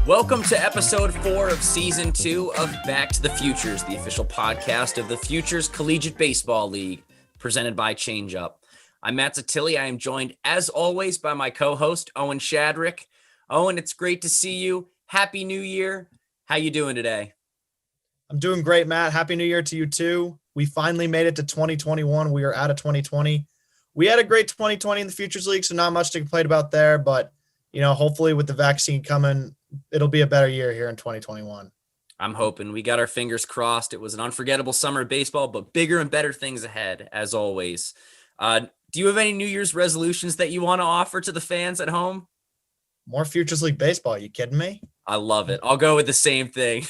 Welcome to episode 4 of season 2 of Back to the Futures, the official podcast of the Futures Collegiate Baseball League, presented by Changeup. I'm Matt Zatilli. I am joined, as always, by my co-host, Owen Shadrick. Owen, it's great to see you. Happy New Year. How you doing today? I'm doing great, Matt. Happy New Year to you too. We finally made it to 2021. We are out of 2020. We had a great 2020 in the Futures League, so not much to complain about there, but hopefully with the vaccine coming, it'll be a better year here in 2021. I'm hoping. We got our fingers crossed. It was an unforgettable summer of baseball, but bigger and better things ahead, as always. Do you have any New Year's resolutions that you want to offer to the fans at home? More Futures League baseball. Are you kidding me? I love it. I'll go with the same thing.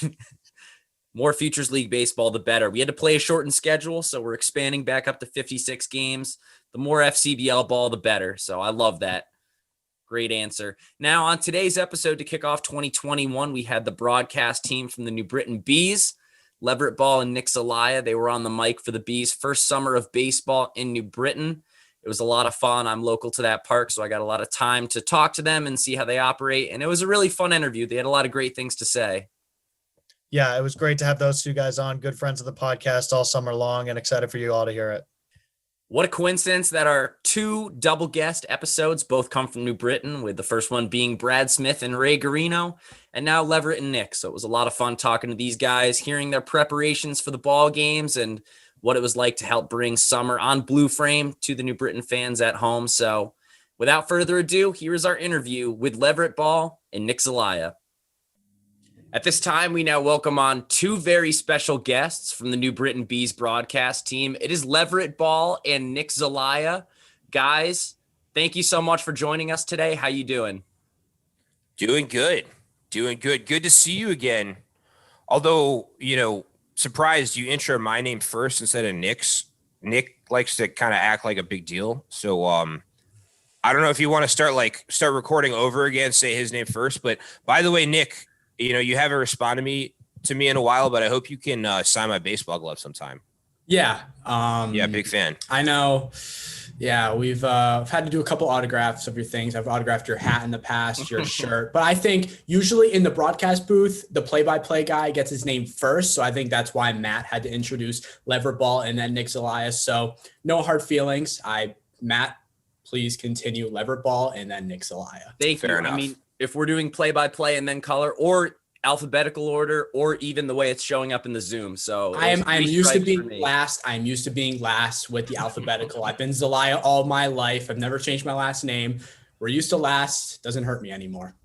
More Futures League baseball, the better. We had to play a shortened schedule, so we're expanding back up to 56 games. The more FCBL ball, the better. So I love that. Great answer. Now, on today's episode to kick off 2021, we had the broadcast team from the New Britain Bees, Leverett Ball and Nick Zelaya. They were on the mic for the Bees' first summer of baseball in New Britain. It was a lot of fun. I'm local to that park, so I got a lot of time to talk to them and see how they operate. And it was a really fun interview. They had a lot of great things to say. Yeah, it was great to have those two guys on. Good friends of the podcast all summer long, and excited for you all to hear it. What a coincidence that our 2 double guest episodes both come from New Britain, with the first one being Brad Smith and Ray Garino, and now Leverett and Nick. So it was a lot of fun talking to these guys, hearing their preparations for the ball games and what it was like to help bring summer on Blue Frame to the New Britain fans at home. So without further ado, here is our interview with Leverett Ball and Nick Zelaya. At this time, we now welcome on 2 very special guests from the New Britain Bees broadcast team. It is Leverett Ball and Nick Zelaya. Guys, thank you so much for joining us today. How you doing? Doing good. Good to see you again. Although, surprised you intro my name first instead of Nick's. Nick likes to kind of act like a big deal. So I don't know if you want to start recording over again, say his name first. But by the way, Nick, you haven't responded to me in a while, but I hope you can sign my baseball glove sometime. Yeah. Big fan. I know. Yeah, we've had to do a couple autographs of your things. I've autographed your hat in the past, your shirt. But I think usually in the broadcast booth, the play-by-play guy gets his name first. So I think that's why Matt had to introduce Leverett Ball and then Nick Zelaya. So no hard feelings. Matt, please continue Leverett Ball and then Nick Zelaya. Thank you. Enough. I mean, if we're doing play-by-play and then color, or alphabetical order, or even the way it's showing up in the Zoom. So I'm used to being last. I'm used to being last with the alphabetical. I've been Zelaya all my life. I've never changed my last name. We're used to last. Doesn't hurt me anymore.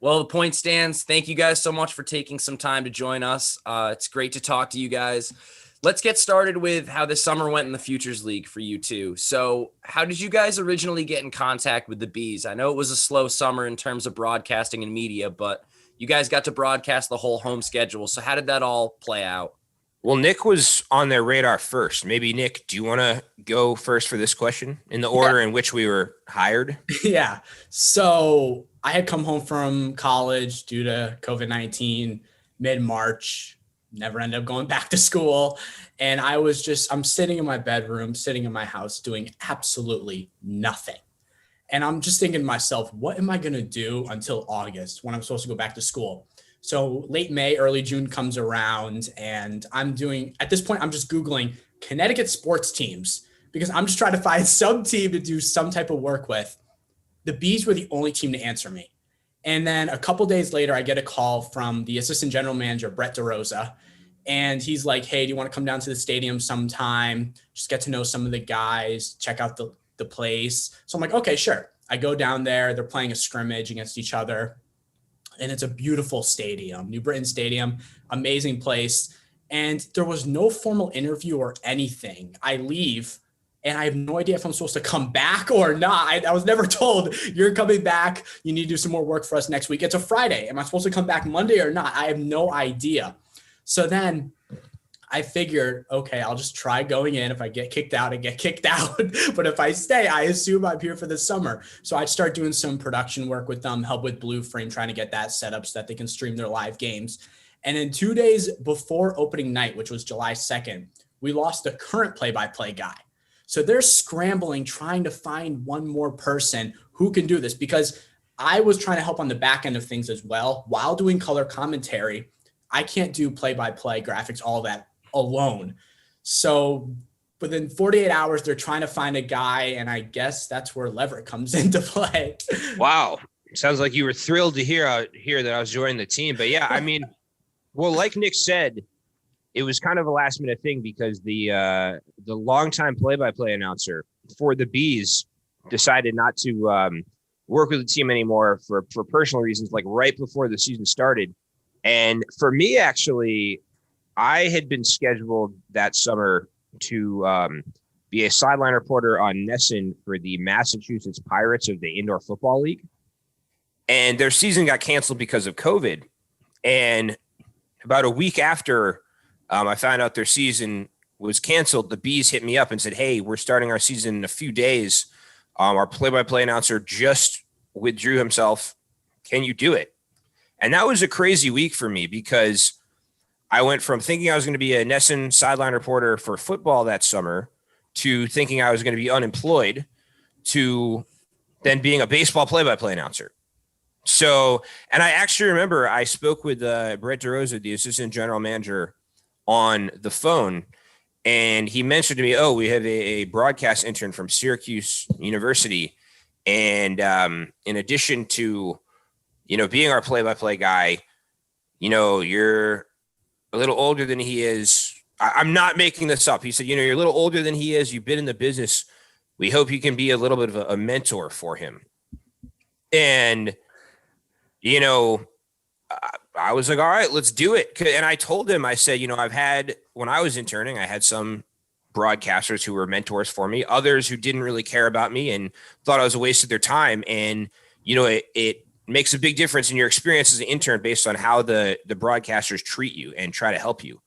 Well, the point stands. Thank you guys so much for taking some time to join us. It's great to talk to you guys. Let's get started with how this summer went in the Futures League for you two. So how did you guys originally get in contact with the Bees? I know it was a slow summer in terms of broadcasting and media, but you guys got to broadcast the whole home schedule. So how did that all play out? Well, Nick was on their radar first. Maybe, Nick, do you want to go first for this question in the order in which we were hired? Yeah. So I had come home from college due to COVID-19 mid-March. Never ended up going back to school. And I'm sitting in my bedroom, sitting in my house, doing absolutely nothing. And I'm just thinking to myself, what am I going to do until August when I'm supposed to go back to school? So late May, early June comes around, and at this point, I'm just Googling Connecticut sports teams because I'm just trying to find some team to do some type of work with. The Bees were the only team to answer me. And then a couple days later, I get a call from the assistant general manager, Brett DeRosa. And he's like, hey, do you want to come down to the stadium sometime? Just get to know some of the guys, check out the place. So I'm like, okay, sure. I go down there. They're playing a scrimmage against each other. And it's a beautiful stadium, New Britain Stadium, amazing place. And there was no formal interview or anything. I leave. And I have no idea if I'm supposed to come back or not. I was never told you're coming back. You need to do some more work for us next week. It's a Friday. Am I supposed to come back Monday or not? I have no idea. So then I figured, okay, I'll just try going in. If I get kicked out, I get kicked out. But if I stay, I assume I'm here for the summer. So I'd start doing some production work with them, help with Blue Frame, trying to get that set up so that they can stream their live games. And then 2 days before opening night, which was July 2nd, we lost the current play-by-play guy. So they're scrambling, trying to find one more person who can do this, because I was trying to help on the back end of things as well. While doing color commentary, I can't do play-by-play graphics, all that alone. So within 48 hours, they're trying to find a guy, and I guess that's where Leverett comes into play. Wow. Sounds like you were thrilled to hear that I was joining the team. But yeah, I mean, well, like Nick said, it was kind of a last minute thing because the longtime play-by-play announcer for the Bees decided not to work with the team anymore for personal reasons, like right before the season started. And for me, actually, I had been scheduled that summer to be a sideline reporter on Nesson for the Massachusetts Pirates of the Indoor Football League. And their season got canceled because of COVID. And about a week after I found out their season was canceled, the Bees hit me up and said, hey, we're starting our season in a few days. Our play-by-play announcer just withdrew himself. Can you do it? And that was a crazy week for me because I went from thinking I was going to be a Nesson sideline reporter for football that summer to thinking I was going to be unemployed to then being a baseball play-by-play announcer. So, and I actually remember I spoke with Brett DeRosa, the assistant general manager, on the phone, and he mentioned to me, oh, we have a broadcast intern from Syracuse University. And in addition to, being our play-by-play guy, you're a little older than he is. I'm not making this up. He said, you're a little older than he is. You've been in the business. We hope you can be a little bit of a mentor for him. And, I was like, all right, let's do it. And I told him, I said, when I was interning, I had some broadcasters who were mentors for me, others who didn't really care about me and thought I was a waste of their time. And, it makes a big difference in your experience as an intern based on how the broadcasters treat you and try to help you.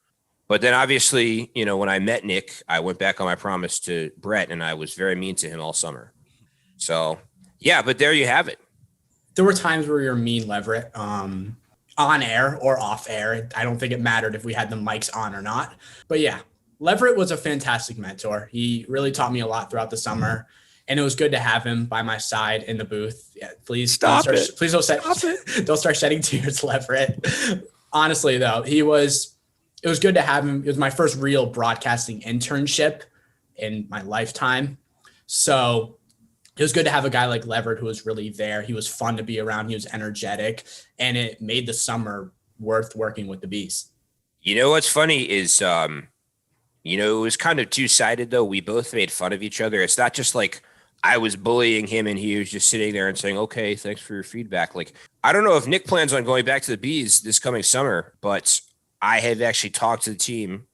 But then obviously, when I met Nick, I went back on my promise to Brett and I was very mean to him all summer. So yeah, but there you have it. There were times where you're mean, Leverett, on air or off air. I don't think it mattered if we had the mics on or not. But yeah, Leverett was a fantastic mentor. He really taught me a lot throughout the summer, and it was good to have him by my side in the booth. Yeah, please stop it. Please don't start shedding tears, Leverett. Honestly, though, it was good to have him. It was my first real broadcasting internship in my lifetime. So it was good to have a guy like Leverett who was really there. He was fun to be around. He was energetic, and it made the summer worth working with the Bees. What's funny is, it was kind of two-sided, though. We both made fun of each other. It's not just like I was bullying him and he was just sitting there and saying, okay, thanks for your feedback. Like, I don't know if Nick plans on going back to the Bees this coming summer, but I have actually talked to the team,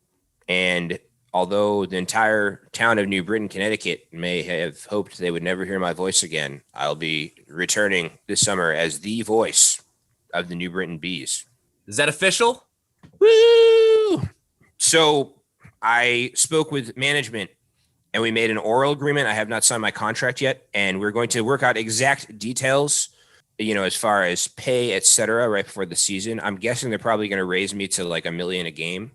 and although the entire town of New Britain, Connecticut may have hoped they would never hear my voice again, I'll be returning this summer as the voice of the New Britain Bees. Is that official? Woo! So I spoke with management and we made an oral agreement. I have not signed my contract yet, and we're going to work out exact details, as far as pay, et cetera, right before the season. I'm guessing they're probably going to raise me to like $1 million a game.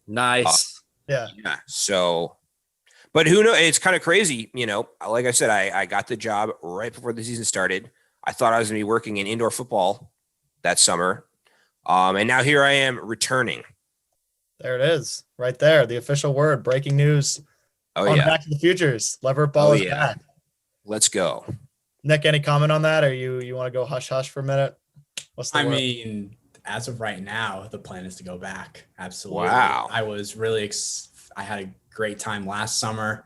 Nice. Yeah. So, but who knows? It's kind of crazy. Like I said, I got the job right before the season started. I thought I was going to be working in indoor football that summer. And now here I am returning. There it is. Right there. The official word. Breaking news. Oh, on yeah. Back to the Futures. Leverett Ball is back. Let's go. Nick, any comment on that? Or you want to go hush hush for a minute? What's the word? mean, as of right now, the plan is to go back. Absolutely. Wow. I was really, I had a great time last summer,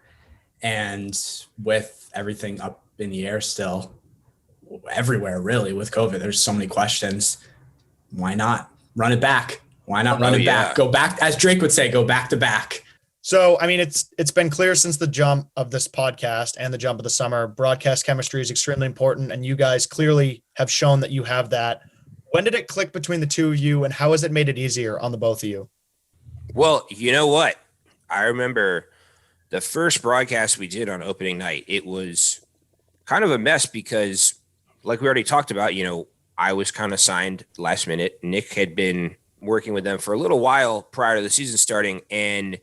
and with everything up in the air still everywhere, really, with COVID, there's so many questions. Why not run it back? Why not run it back? Go back, as Drake would say, go back to back. So, it's been clear since the jump of this podcast and the jump of the summer, broadcast chemistry is extremely important, and you guys clearly have shown that you have that. When did it click between the two of you, and how has it made it easier on the both of you? Well, you know what? I remember the first broadcast we did on opening night. It was kind of a mess because, like we already talked about, I was kind of signed last minute. Nick had been working with them for a little while prior to the season starting, and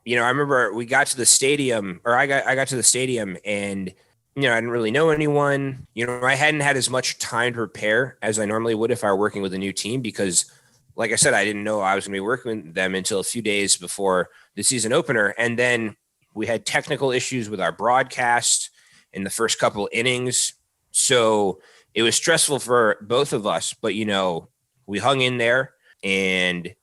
I remember we got to the stadium, or I got to the stadium, and I didn't really know anyone. I hadn't had as much time to prepare as I normally would if I were working with a new team because, like I said, I didn't know I was going to be working with them until a few days before the season opener. And then we had technical issues with our broadcast in the first couple innings. So it was stressful for both of us, but, we hung in there and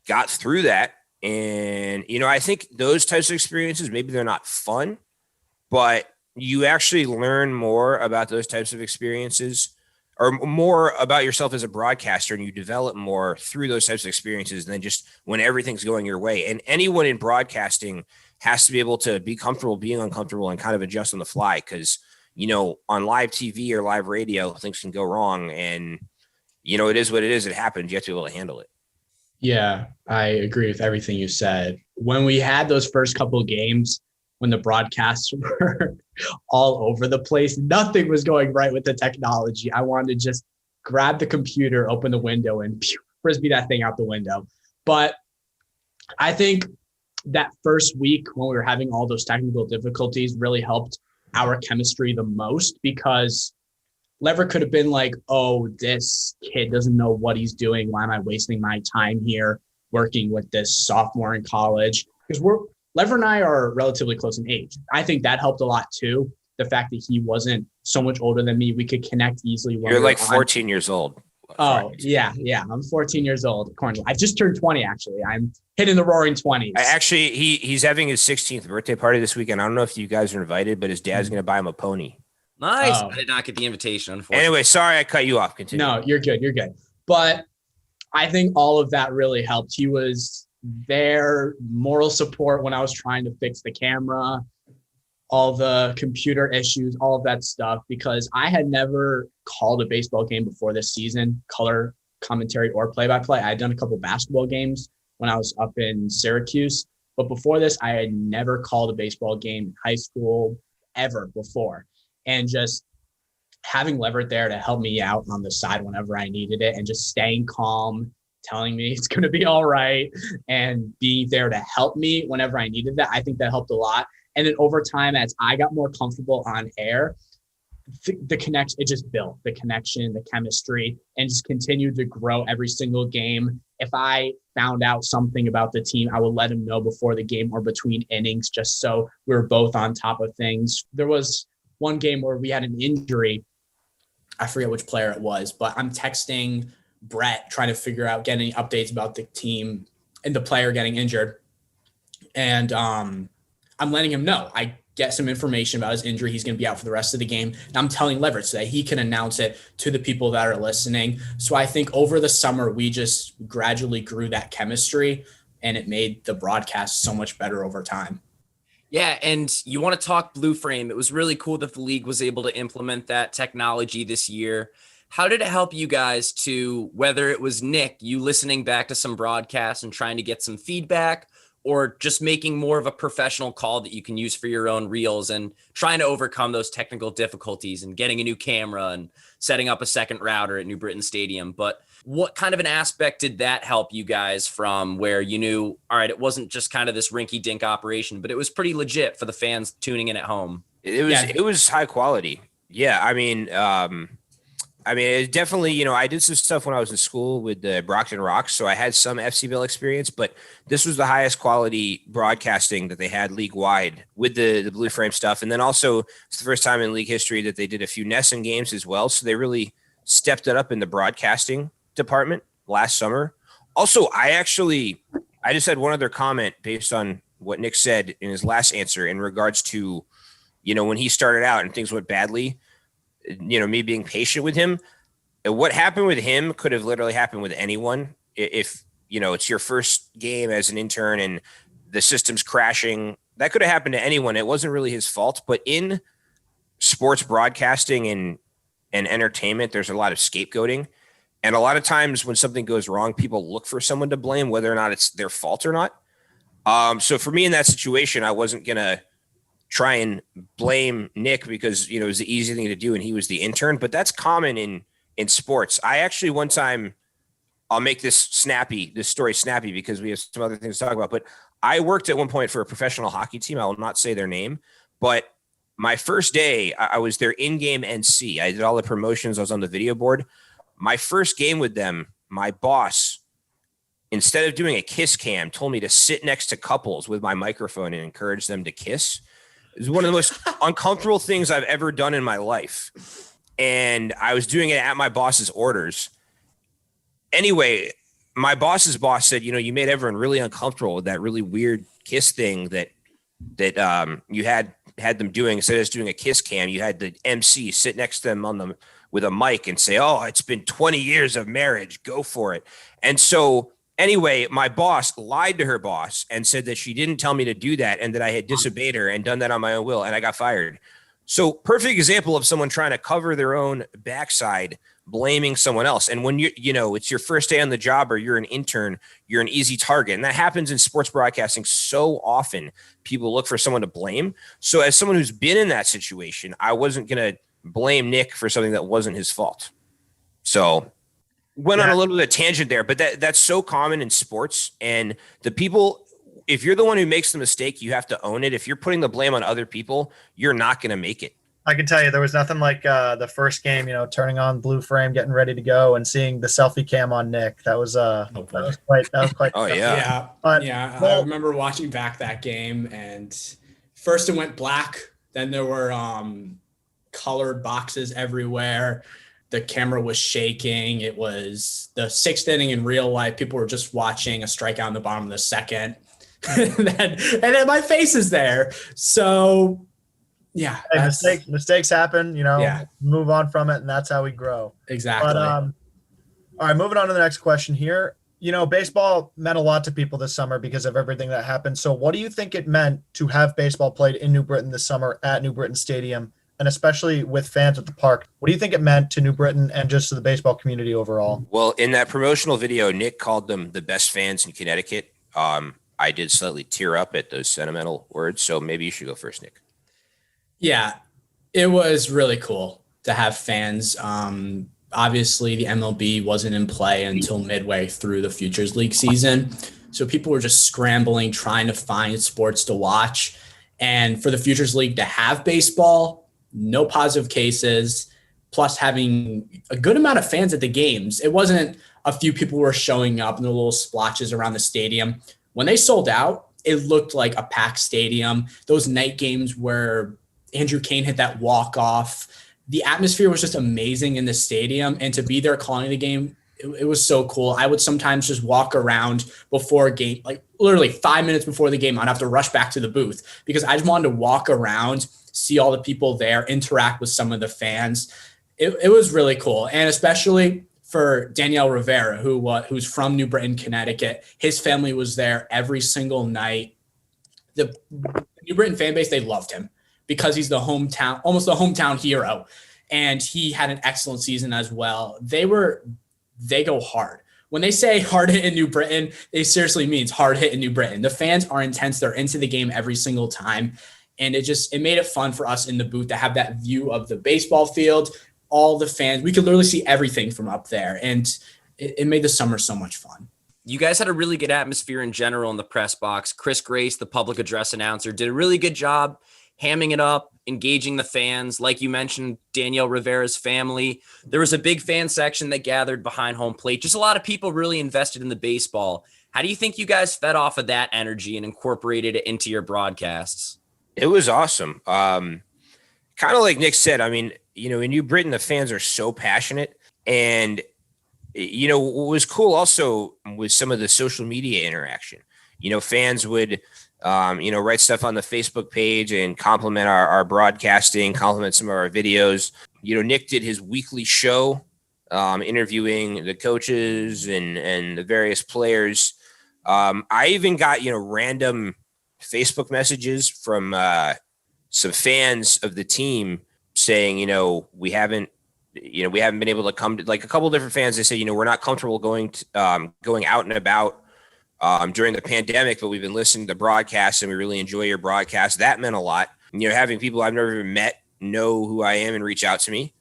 got through that. And, I think those types of experiences, maybe they're not fun, but you actually learn more about those types of experiences or more about yourself as a broadcaster, and you develop more through those types of experiences than just when everything's going your way. And anyone in broadcasting has to be able to be comfortable being uncomfortable and kind of adjust on the fly because, on live TV or live radio, things can go wrong. And, it is what it is. It happens. You have to be able to handle it. Yeah, I agree with everything you said. When we had those first couple of games, when the broadcasts were all over the place, nothing was going right with the technology. I wanted to just grab the computer, open the window, and frisbee that thing out the window. But I think that first week when we were having all those technical difficulties really helped our chemistry the most because Leverett could have been like, oh, this kid doesn't know what he's doing. Why am I wasting my time here working with this sophomore in college? Because Leverett and I are relatively close in age. I think that helped a lot too. The fact that he wasn't so much older than me, we could connect easily. You're like 14 years old. Oh, yeah. I'm 14 years old. I just turned 20, actually. I'm hitting the roaring 20s. Actually, he's having his 16th birthday party this weekend. I don't know if you guys are invited, but his dad's going to buy him a pony. Nice. Oh. I did not get the invitation, unfortunately. Anyway, sorry I cut you off. Continue. No, you're good. But I think all of that really helped. He was there, moral support when I was trying to fix the camera, all the computer issues, all of that stuff, because I had never called a baseball game before this season, color commentary or play-by-play. I had done a couple basketball games when I was up in Syracuse, but before this, I had never called a baseball game in high school ever before. And just having Leverett there to help me out on the side whenever I needed it and just staying calm, telling me it's going to be all right and being there to help me whenever I needed that, I think that helped a lot. And then over time, as I got more comfortable on air, the connection, it just built the connection, the chemistry, and just continued to grow every single game. If I found out something about the team, I would let him know before the game or between innings, just so we were both on top of things. There was one game where we had an injury. I forget which player it was, but I'm texting Brett trying to figure out, getting updates about the team and the player getting injured. And I'm letting him know. I get some information about his injury. He's going to be out for the rest of the game. And I'm telling Leverett so that he can announce it to the people that are listening. So I think over the summer, we just gradually grew that chemistry and it made the broadcast so much better over time. Yeah, and you want to talk Blue Frame. It was really cool that the league was able to implement that technology this year. How did it help you guys to, whether it was Nick, you listening back to some broadcasts and trying to get some feedback, or just making more of a professional call that you can use for your own reels and trying to overcome those technical difficulties and getting a new camera and setting up a second router at New Britain Stadium? But what kind of an aspect did that help you guys from where you knew, all right, it wasn't just kind of this rinky dink operation, but it was pretty legit for the fans tuning in at home? It was high quality. Yeah. I mean, it definitely, I did some stuff when I was in school with the Brockton Rocks, so I had some FCBL experience, but this was the highest quality broadcasting that they had league-wide with the Blue Frame stuff. And then also, it's the first time in league history that they did a few Nesson games as well, so they really stepped it up in the broadcasting department last summer. Also, I just had one other comment based on what Nick said in his last answer in regards to, when he started out and things went badly, me being patient with him. What happened with him could have literally happened with anyone. If, it's your first game as an intern and the system's crashing, that could have happened to anyone. It wasn't really his fault, but in sports broadcasting and entertainment, there's a lot of scapegoating. And a lot of times when something goes wrong, people look for someone to blame, whether or not it's their fault or not. So for me in that situation, I wasn't going to try and blame Nick because, it was the easy thing to do and he was the intern, but that's common in sports. I actually one time, I'll make this story snappy because we have some other things to talk about, but I worked at one point for a professional hockey team. I will not say their name, but my first day, I was their in-game NC. I did all the promotions. I was on the video board. My first game with them, my boss, instead of doing a kiss cam, told me to sit next to couples with my microphone and encourage them to kiss. It was one of the most uncomfortable things I've ever done in my life. And I was doing it at my boss's orders. Anyway, my boss's boss said, you made everyone really uncomfortable with that really weird kiss thing that you had them doing. Instead of just doing a kiss cam, you had the MC sit next to them with a mic and say, "Oh, it's been 20 years of marriage. Go for it." And so anyway, my boss lied to her boss and said that she didn't tell me to do that and that I had disobeyed her and done that on my own will, and I got fired. So perfect example of someone trying to cover their own backside, blaming someone else. And when it's your first day on the job or you're an intern, you're an easy target. And that happens in sports broadcasting so often. People look for someone to blame. So as someone who's been in that situation, I wasn't going to blame Nick for something that wasn't his fault. So went on a little bit of a tangent there, but that's so common in sports. And the people, if you're the one who makes the mistake, you have to own it. If you're putting the blame on other people, you're not going to make it. I can tell you there was nothing like the first game, turning on blue frame, getting ready to go, and seeing the selfie cam on Nick. That was quite. Oh yeah. I remember watching back that game, and first it went black. Then there were colored boxes everywhere. The camera was shaking. It was the sixth inning in real life. People were just watching a strikeout in the bottom of the second. and then my face is there. So yeah, mistakes happen, move on from it. And that's how we grow. Exactly. But, all right, moving on to the next question here. Baseball meant a lot to people this summer because of everything that happened. So what do you think it meant to have baseball played in New Britain this summer at New Britain Stadium, and especially with fans at the park? What do you think it meant to New Britain and just to the baseball community overall? Well, in that promotional video, Nick called them the best fans in Connecticut. I did slightly tear up at those sentimental words. So maybe you should go first, Nick. Yeah, it was really cool to have fans. Obviously, the MLB wasn't in play until midway through the Futures League season. So people were just scrambling, trying to find sports to watch. And for the Futures League to have baseball, no positive cases, plus having a good amount of fans at the games. It wasn't a few people were showing up in the little splotches around the stadium. When they sold out, it looked like a packed stadium. Those night games where Andrew Kane hit that walk-off, the atmosphere was just amazing in the stadium. And to be there calling the game, it was so cool. I would sometimes just walk around before a game, like literally 5 minutes before the game. I'd have to rush back to the booth because I just wanted to walk around, see all the people there, interact with some of the fans. It was really cool. And especially for Daniel Rivera, who's from New Britain, Connecticut. His family was there every single night. The New Britain fan base, they loved him because he's almost the hometown hero. And he had an excellent season as well. They go hard. When they say hard hit in New Britain, they seriously means hard hit in New Britain. The fans are intense. They're into the game every single time. And it made it fun for us in the booth to have that view of the baseball field, all the fans. We could literally see everything from up there. And it made the summer so much fun. You guys had a really good atmosphere in general in the press box. Chris Grace, the public address announcer, did a really good job hamming it up, engaging the fans. Like you mentioned, Daniel Rivera's family. There was a big fan section that gathered behind home plate. Just a lot of people really invested in the baseball. How do you think you guys fed off of that energy and incorporated it into your broadcasts? It was awesome. Kind of like Nick said, I mean, in New Britain, the fans are so passionate. And, what was cool also was some of the social media interaction. Fans would write stuff on the Facebook page and compliment our broadcasting, compliment some of our videos. Nick did his weekly show, interviewing the coaches and the various players. I even got, random Facebook messages from some fans of the team saying, we haven't been able to come to, like, a couple of different fans. They say, we're not comfortable going out and about during the pandemic, but we've been listening to the broadcast and we really enjoy your broadcast. That meant a lot. Having people I've never even met know who I am and reach out to me.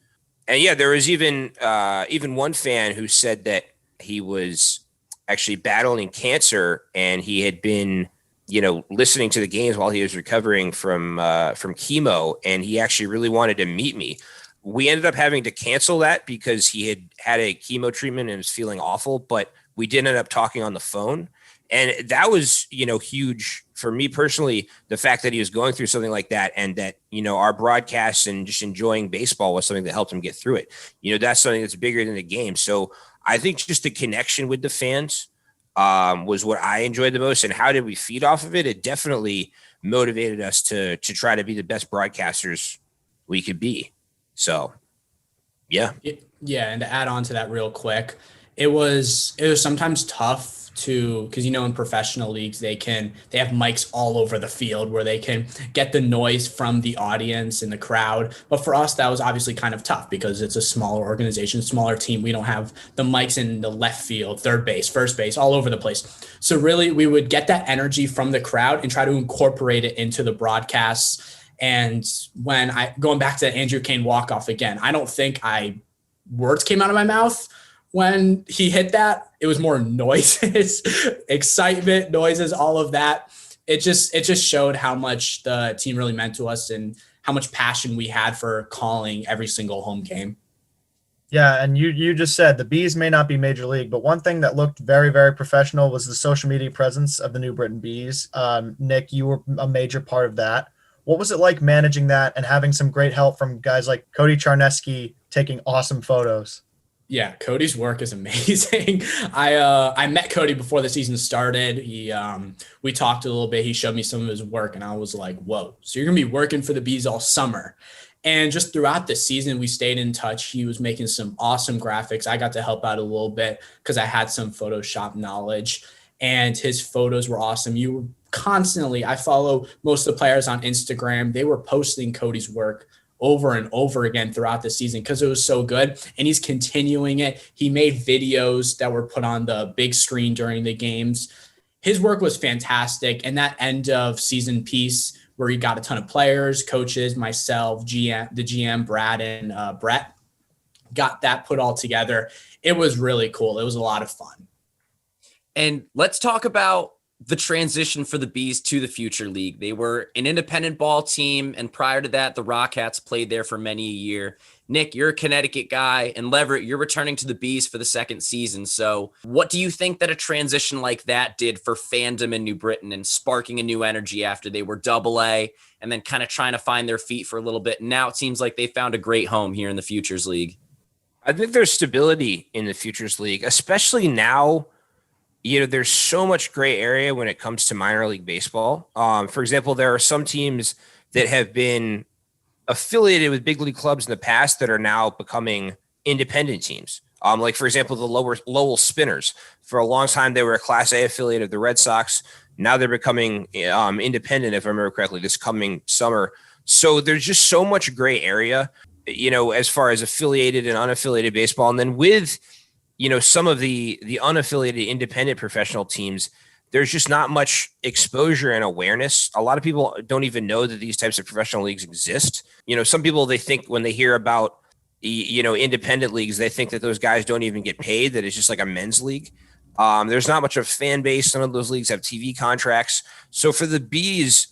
And yeah, there was even one fan who said that he was actually battling cancer and he had been listening to the games while he was recovering from chemo, and he actually really wanted to meet me. We ended up having to cancel that because he had a chemo treatment and was feeling awful, but we did end up talking on the phone. And that was, huge for me personally, the fact that he was going through something like that, and that, our broadcasts and just enjoying baseball was something that helped him get through it. That's something that's bigger than the game. So I think just the connection with the fans was what I enjoyed the most. And how did we feed off of it? It definitely motivated us to try to be the best broadcasters we could be. So, yeah. Yeah. And to add on to that real quick, it was sometimes tough because in professional leagues they have mics all over the field where they can get the noise from the audience and the crowd. But for us, that was obviously kind of tough because it's a smaller organization, smaller team. We don't have the mics in the left field, third base, first base, all over the place. So really, we would get that energy from the crowd and try to incorporate it into the broadcasts. And when going back to the Andrew Kane walk-off again, I don't think words came out of my mouth when he hit that. It was more noises, excitement, noises, all of that. It just showed how much the team really meant to us and how much passion we had for calling every single home game. Yeah, and you just said the Bees may not be Major League, but one thing that looked very, very professional was the social media presence of the New Britain Bees. Nick, you were a major part of that. What was it like managing that and having some great help from guys like Cody Charneski taking awesome photos? Yeah, Cody's work is amazing. I met Cody before the season started. We talked a little bit. He showed me some of his work, and I was like, whoa, so you're going to be working for the Bees all summer. And just throughout the season, we stayed in touch. He was making some awesome graphics. I got to help out a little bit because I had some Photoshop knowledge, and his photos were awesome. I follow most of the players on Instagram. They were posting Cody's work over and over again throughout the season because it was so good, and he's continuing it. He made videos that were put on the big screen during the games. His work was fantastic, and that end of season piece where he got a ton of players, coaches, myself, the GM, Brad, and Brett, got that put all together. It was really cool. It was a lot of fun. And let's talk about the transition for the Bees to the Future League. They were an independent ball team, and prior to that, the Rockets played there for many a year. Nick, you're a Connecticut guy, and Leverett, you're returning to the Bees for the second season. So what do you think that a transition like that did for fandom in New Britain and sparking a new energy after they were Double-A and then kind of trying to find their feet for a little bit? And now it seems like they found a great home here in the Futures League. I think there's stability in the Futures League, especially now. There's so much gray area when it comes to minor league baseball. For example, there are some teams that have been affiliated with big league clubs in the past that are now becoming independent teams. Like, for example, the Lowell Spinners. For a long time, they were a Class A affiliate of the Red Sox. Now they're becoming independent, if I remember correctly, this coming summer. So there's just so much gray area, as far as affiliated and unaffiliated baseball. And then with some of the unaffiliated independent professional teams, there's just not much exposure and awareness. A lot of people don't even know that these types of professional leagues exist. Some people, they think when they hear about, independent leagues, they think that those guys don't even get paid, that it's just like a men's league. There's not much of a fan base. Some of those leagues have TV contracts. So for the Bees,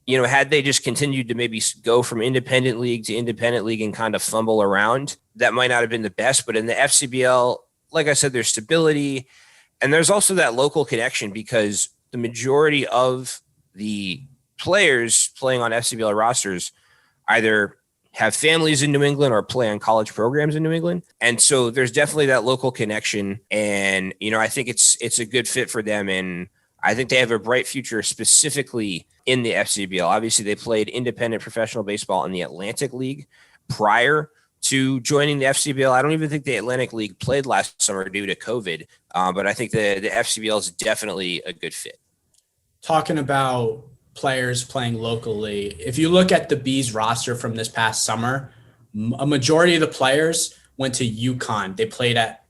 had they just continued to maybe go from independent league to independent league and kind of fumble around, that might not have been the best. But in the FCBL, like I said, there's stability, and there's also that local connection because the majority of the players playing on FCBL rosters either have families in New England or play on college programs in New England. And so there's definitely that local connection. And, I think it's a good fit for them. And I think they have a bright future specifically in the FCBL. Obviously, they played independent professional baseball in the Atlantic League prior to joining the FCBL. I don't even think the Atlantic League played last summer due to COVID, but I think the FCBL is definitely a good fit. Talking about players playing locally, if you look at the Bees roster from this past summer, a majority of the players went to UConn. They played at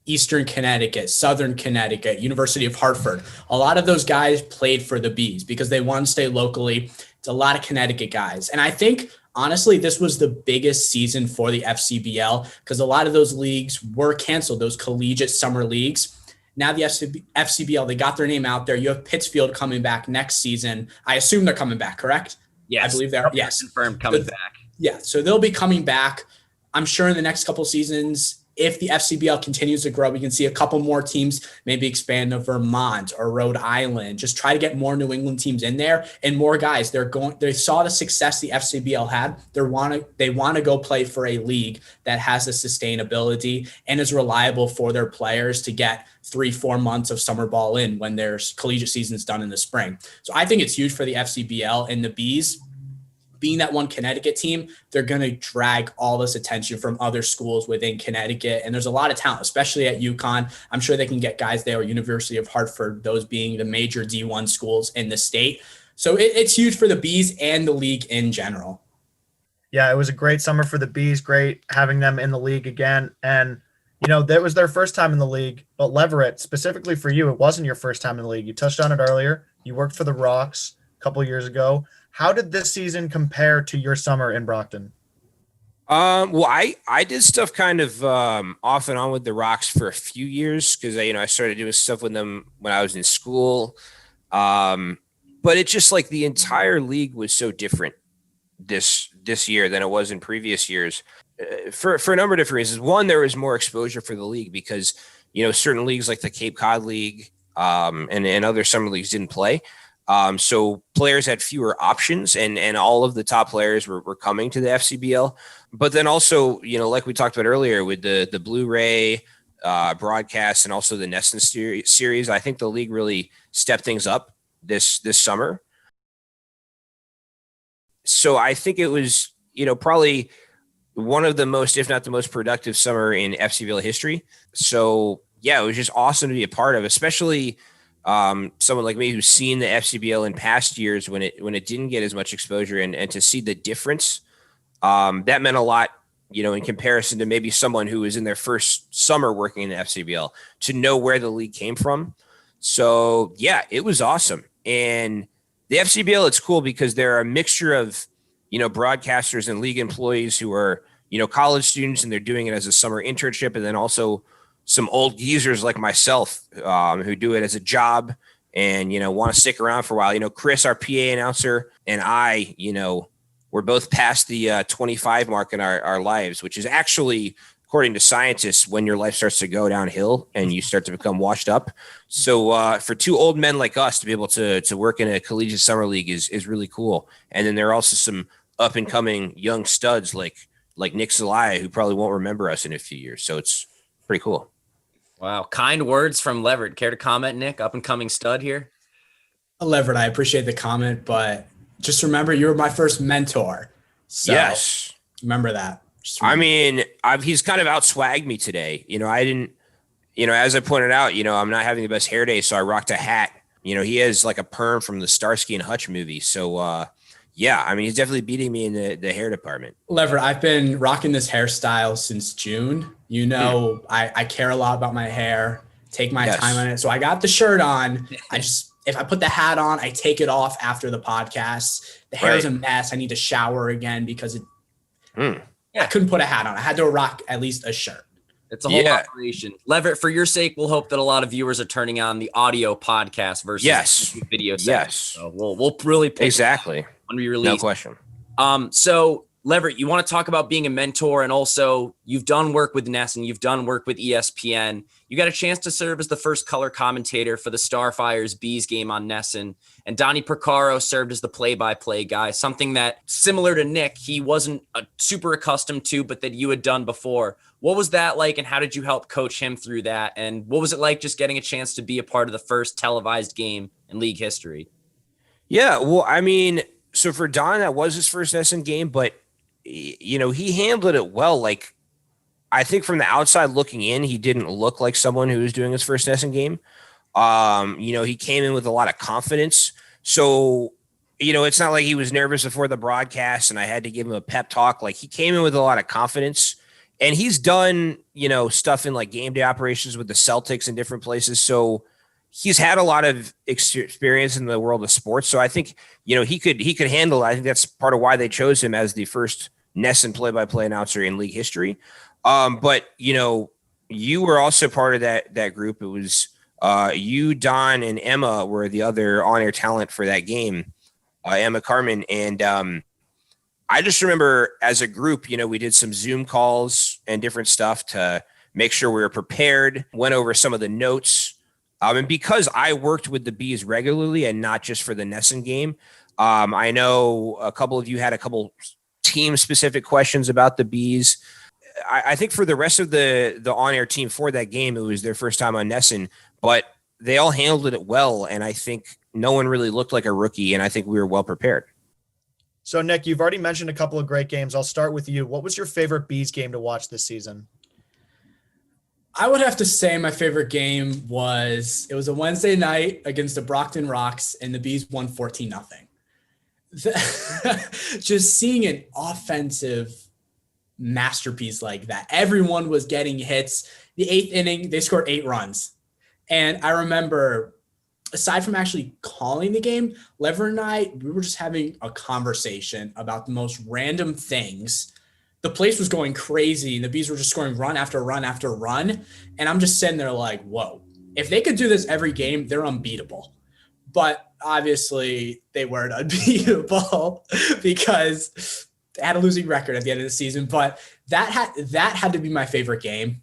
Eastern Connecticut, Southern Connecticut, University of Hartford. A lot of those guys played for the Bees because they want to stay locally. It's a lot of Connecticut guys. And I think, honestly, this was the biggest season for the FCBL because a lot of those leagues were canceled, those collegiate summer leagues. Now the FCBL, they got their name out there. You have Pittsfield coming back next season. I assume they're coming back, correct? Yes. I believe they're, yes. Confirmed coming back. Yeah, so they'll be coming back. I'm sure in the next couple seasons, if the FCBL continues to grow, we can see a couple more teams maybe expand to Vermont or Rhode Island. Just try to get more New England teams in there and more guys. They saw the success the FCBL had. They want to go play for a league that has the sustainability and is reliable for their players to get 3-4 months of summer ball in when their collegiate season's done in the spring. So I think it's huge for the FCBL and the Bees. Being that one Connecticut team, they're going to drag all this attention from other schools within Connecticut. And there's a lot of talent, especially at UConn. I'm sure they can get guys there, or University of Hartford, those being the major D1 schools in the state. So it's huge for the Bees and the league in general. Yeah, it was a great summer for the Bees. Great having them in the league again. And, that was their first time in the league. But Leverett, specifically for you, it wasn't your first time in the league. You touched on it earlier. You worked for the Rocks a couple years ago. How did this season compare to your summer in Brockton? Well, I did stuff kind of off and on with the Rocks for a few years because I started doing stuff with them when I was in school. But it's just like the entire league was so different this year than it was in previous years for a number of different reasons. One, there was more exposure for the league because certain leagues like the Cape Cod League and other summer leagues didn't play. So players had fewer options and all of the top players were coming to the FCBL. But then also, like we talked about earlier with the Blu-ray broadcast and also the Nesson series, I think the league really stepped things up this summer. So I think it was, probably one of the most, if not the most productive summer in FCBL history. So yeah, it was just awesome to be a part of, especially someone like me who's seen the FCBL in past years when it didn't get as much exposure and to see the difference, that meant a lot, in comparison to maybe someone who was in their first summer working in the FCBL to know where the league came from. So yeah, it was awesome. And the FCBL, it's cool because they're a mixture of, broadcasters and league employees who are, college students and they're doing it as a summer internship. And then also some old geezers like myself who do it as a job and, want to stick around for a while. Chris, our PA announcer, and I, we're both past the 25 mark in our lives, which is actually, according to scientists, when your life starts to go downhill and you start to become washed up. So for two old men like us to be able to work in a collegiate summer league is really cool. And then there are also some up and coming young studs like Nick Zelaya, who probably won't remember us in a few years. So it's pretty cool. Wow. Kind words from Leverett. Care to comment, Nick? Up and coming stud here. Leverett, I appreciate the comment, but just remember you were my first mentor. So yes. Remember that. I mean, he's kind of outswagged me today. I didn't, as I pointed out, I'm not having the best hair day, so I rocked a hat. He has like a perm from the Starsky and Hutch movie. So, yeah, I mean, he's definitely beating me in the hair department. Leverett, I've been rocking this hairstyle since June. I care a lot about my hair, take my time on it. So I got the shirt on. If I put the hat on, I take it off after the podcast. The hair is a mess. I need to shower again because I couldn't put a hat on. I had to rock at least a shirt. It's a whole operation. Leverett, for your sake, we'll hope that a lot of viewers are turning on the audio podcast versus video. Yes. So we'll really pick exactly when we release. No question. So Leverett, you want to talk about being a mentor, and also you've done work with Ness and you've done work with ESPN. You got a chance to serve as the first color commentator for the Starfires Bees game on Nesson, and Donnie Percaro served as the play-by-play guy, something that, similar to Nick, he wasn't super accustomed to, but that you had done before. What was that like, and how did you help coach him through that? And what was it like just getting a chance to be a part of the first televised game in league history? Yeah, well, I mean, so for Don, that was his first Nesson game, but, he handled it well. Like, I think from the outside looking in, he didn't look like someone who was doing his first Nesson game. He came in with a lot of confidence. So, it's not like he was nervous before the broadcast and I had to give him a pep talk. Like, he came in with a lot of confidence, and he's done, stuff in like game day operations with the Celtics and different places. So he's had a lot of experience in the world of sports. So I think, he could handle it. I think that's part of why they chose him as the first Nesson play-by-play announcer in league history. But you were also part of that group. It was You, Don, and Emma were the other on-air talent for that game, Emma Carmen. And I just remember as a group, we did some Zoom calls and different stuff to make sure we were prepared, went over some of the notes. And because I worked with the Bees regularly and not just for the Nesson game, I know a couple of you had a couple team-specific questions about the Bees. I think for the rest of the on-air team for that game, it was their first time on Nesson, but they all handled it well, and I think no one really looked like a rookie, and I think we were well prepared. So, Nick, you've already mentioned a couple of great games. I'll start with you. What was your favorite Bees game to watch this season? I would have to say my favorite game was a Wednesday night against the Brockton Rocks, and the Bees won 14-0. Just seeing an offensive masterpiece like that. Everyone was getting hits. The 8th inning, they scored 8 runs. And I remember, aside from actually calling the game, Leverett and I, we were just having a conversation about the most random things. The place was going crazy, and the Bees were just scoring run after run after run. And I'm just sitting there like, whoa, if they could do this every game, they're unbeatable. But obviously they weren't unbeatable because they had a losing record at the end of the season. But that had to be my favorite game,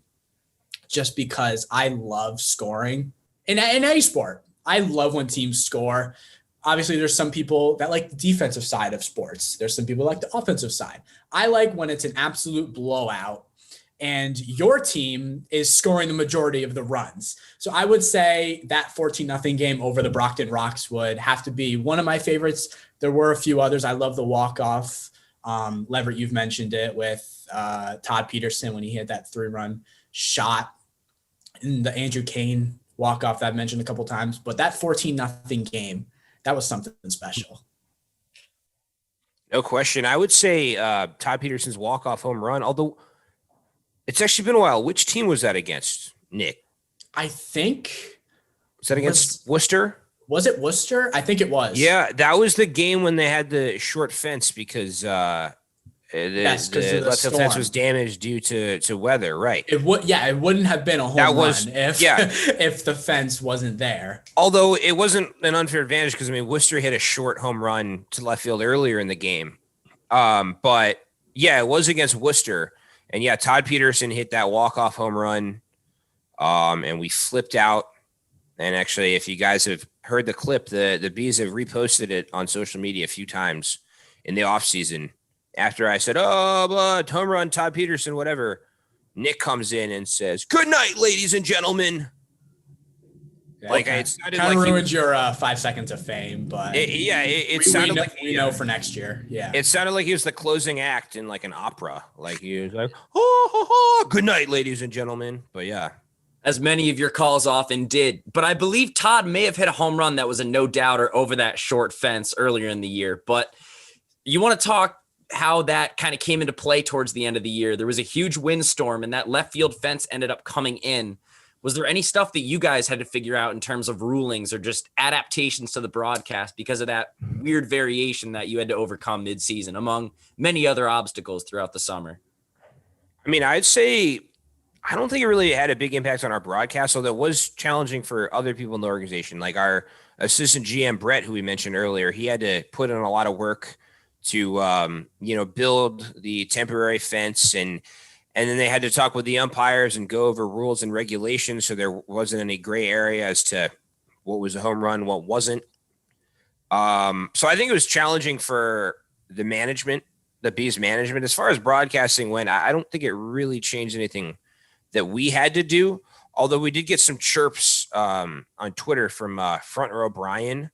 just because I love scoring in any sport. I love when teams score. Obviously, there's some people that like the defensive side of sports. There's some people like the offensive side. I like when it's an absolute blowout and your team is scoring the majority of the runs. So I would say that 14-0 game over the Brockton Rocks would have to be one of my favorites. There were a few others. I love the walk-off. Leverett, you've mentioned it with Todd Peterson when he hit that 3-run shot, and the Andrew Kane walk-off that I've mentioned a couple times. But that 14-0 game, that was something special. No question. I would say Todd Peterson's walk-off home run, although it's actually been a while. Which team was that against, Nick? I think. Was that against Worcester? Was it Worcester? I think it was. Yeah, that was the game when they had the short fence because the left field fence was damaged due to weather, right? It wouldn't have been a home run if the fence wasn't there. Although it wasn't an unfair advantage because Worcester hit a short home run to left field earlier in the game. But yeah, it was against Worcester. And yeah, Todd Peterson hit that walk-off home run, and we flipped out. And actually, if you guys have heard the clip, the Bees have reposted it on social media a few times in the offseason. After I said, home run, Todd Peterson, whatever, Nick comes in and says, "Good night, ladies and gentlemen." Yeah, it sounded kind of ruined your 5 seconds of fame, but it sounded like we know for next year. Yeah, it sounded like he was the closing act in like an opera. Like he was like, "Good night, ladies and gentlemen." But yeah, as many of your calls often did. But I believe Todd may have hit a home run that was a no-doubter over that short fence earlier in the year. But you want to talk how that kind of came into play towards the end of the year. There was a huge windstorm, and that left field fence ended up coming in. Was there any stuff that you guys had to figure out in terms of rulings or just adaptations to the broadcast because of that weird variation that you had to overcome mid-season, among many other obstacles throughout the summer? I'd say I don't think it really had a big impact on our broadcast, although it was challenging for other people in the organization. Like our assistant GM, Brett, who we mentioned earlier, he had to put in a lot of work to, build the temporary fence. And then they had to talk with the umpires and go over rules and regulations. So there wasn't any gray area as to what was a home run, what wasn't. So I think it was challenging for the management, the Bees management. As far as broadcasting went, I don't think it really changed anything that we had to do. Although we did get some chirps on Twitter from Front Row Brian,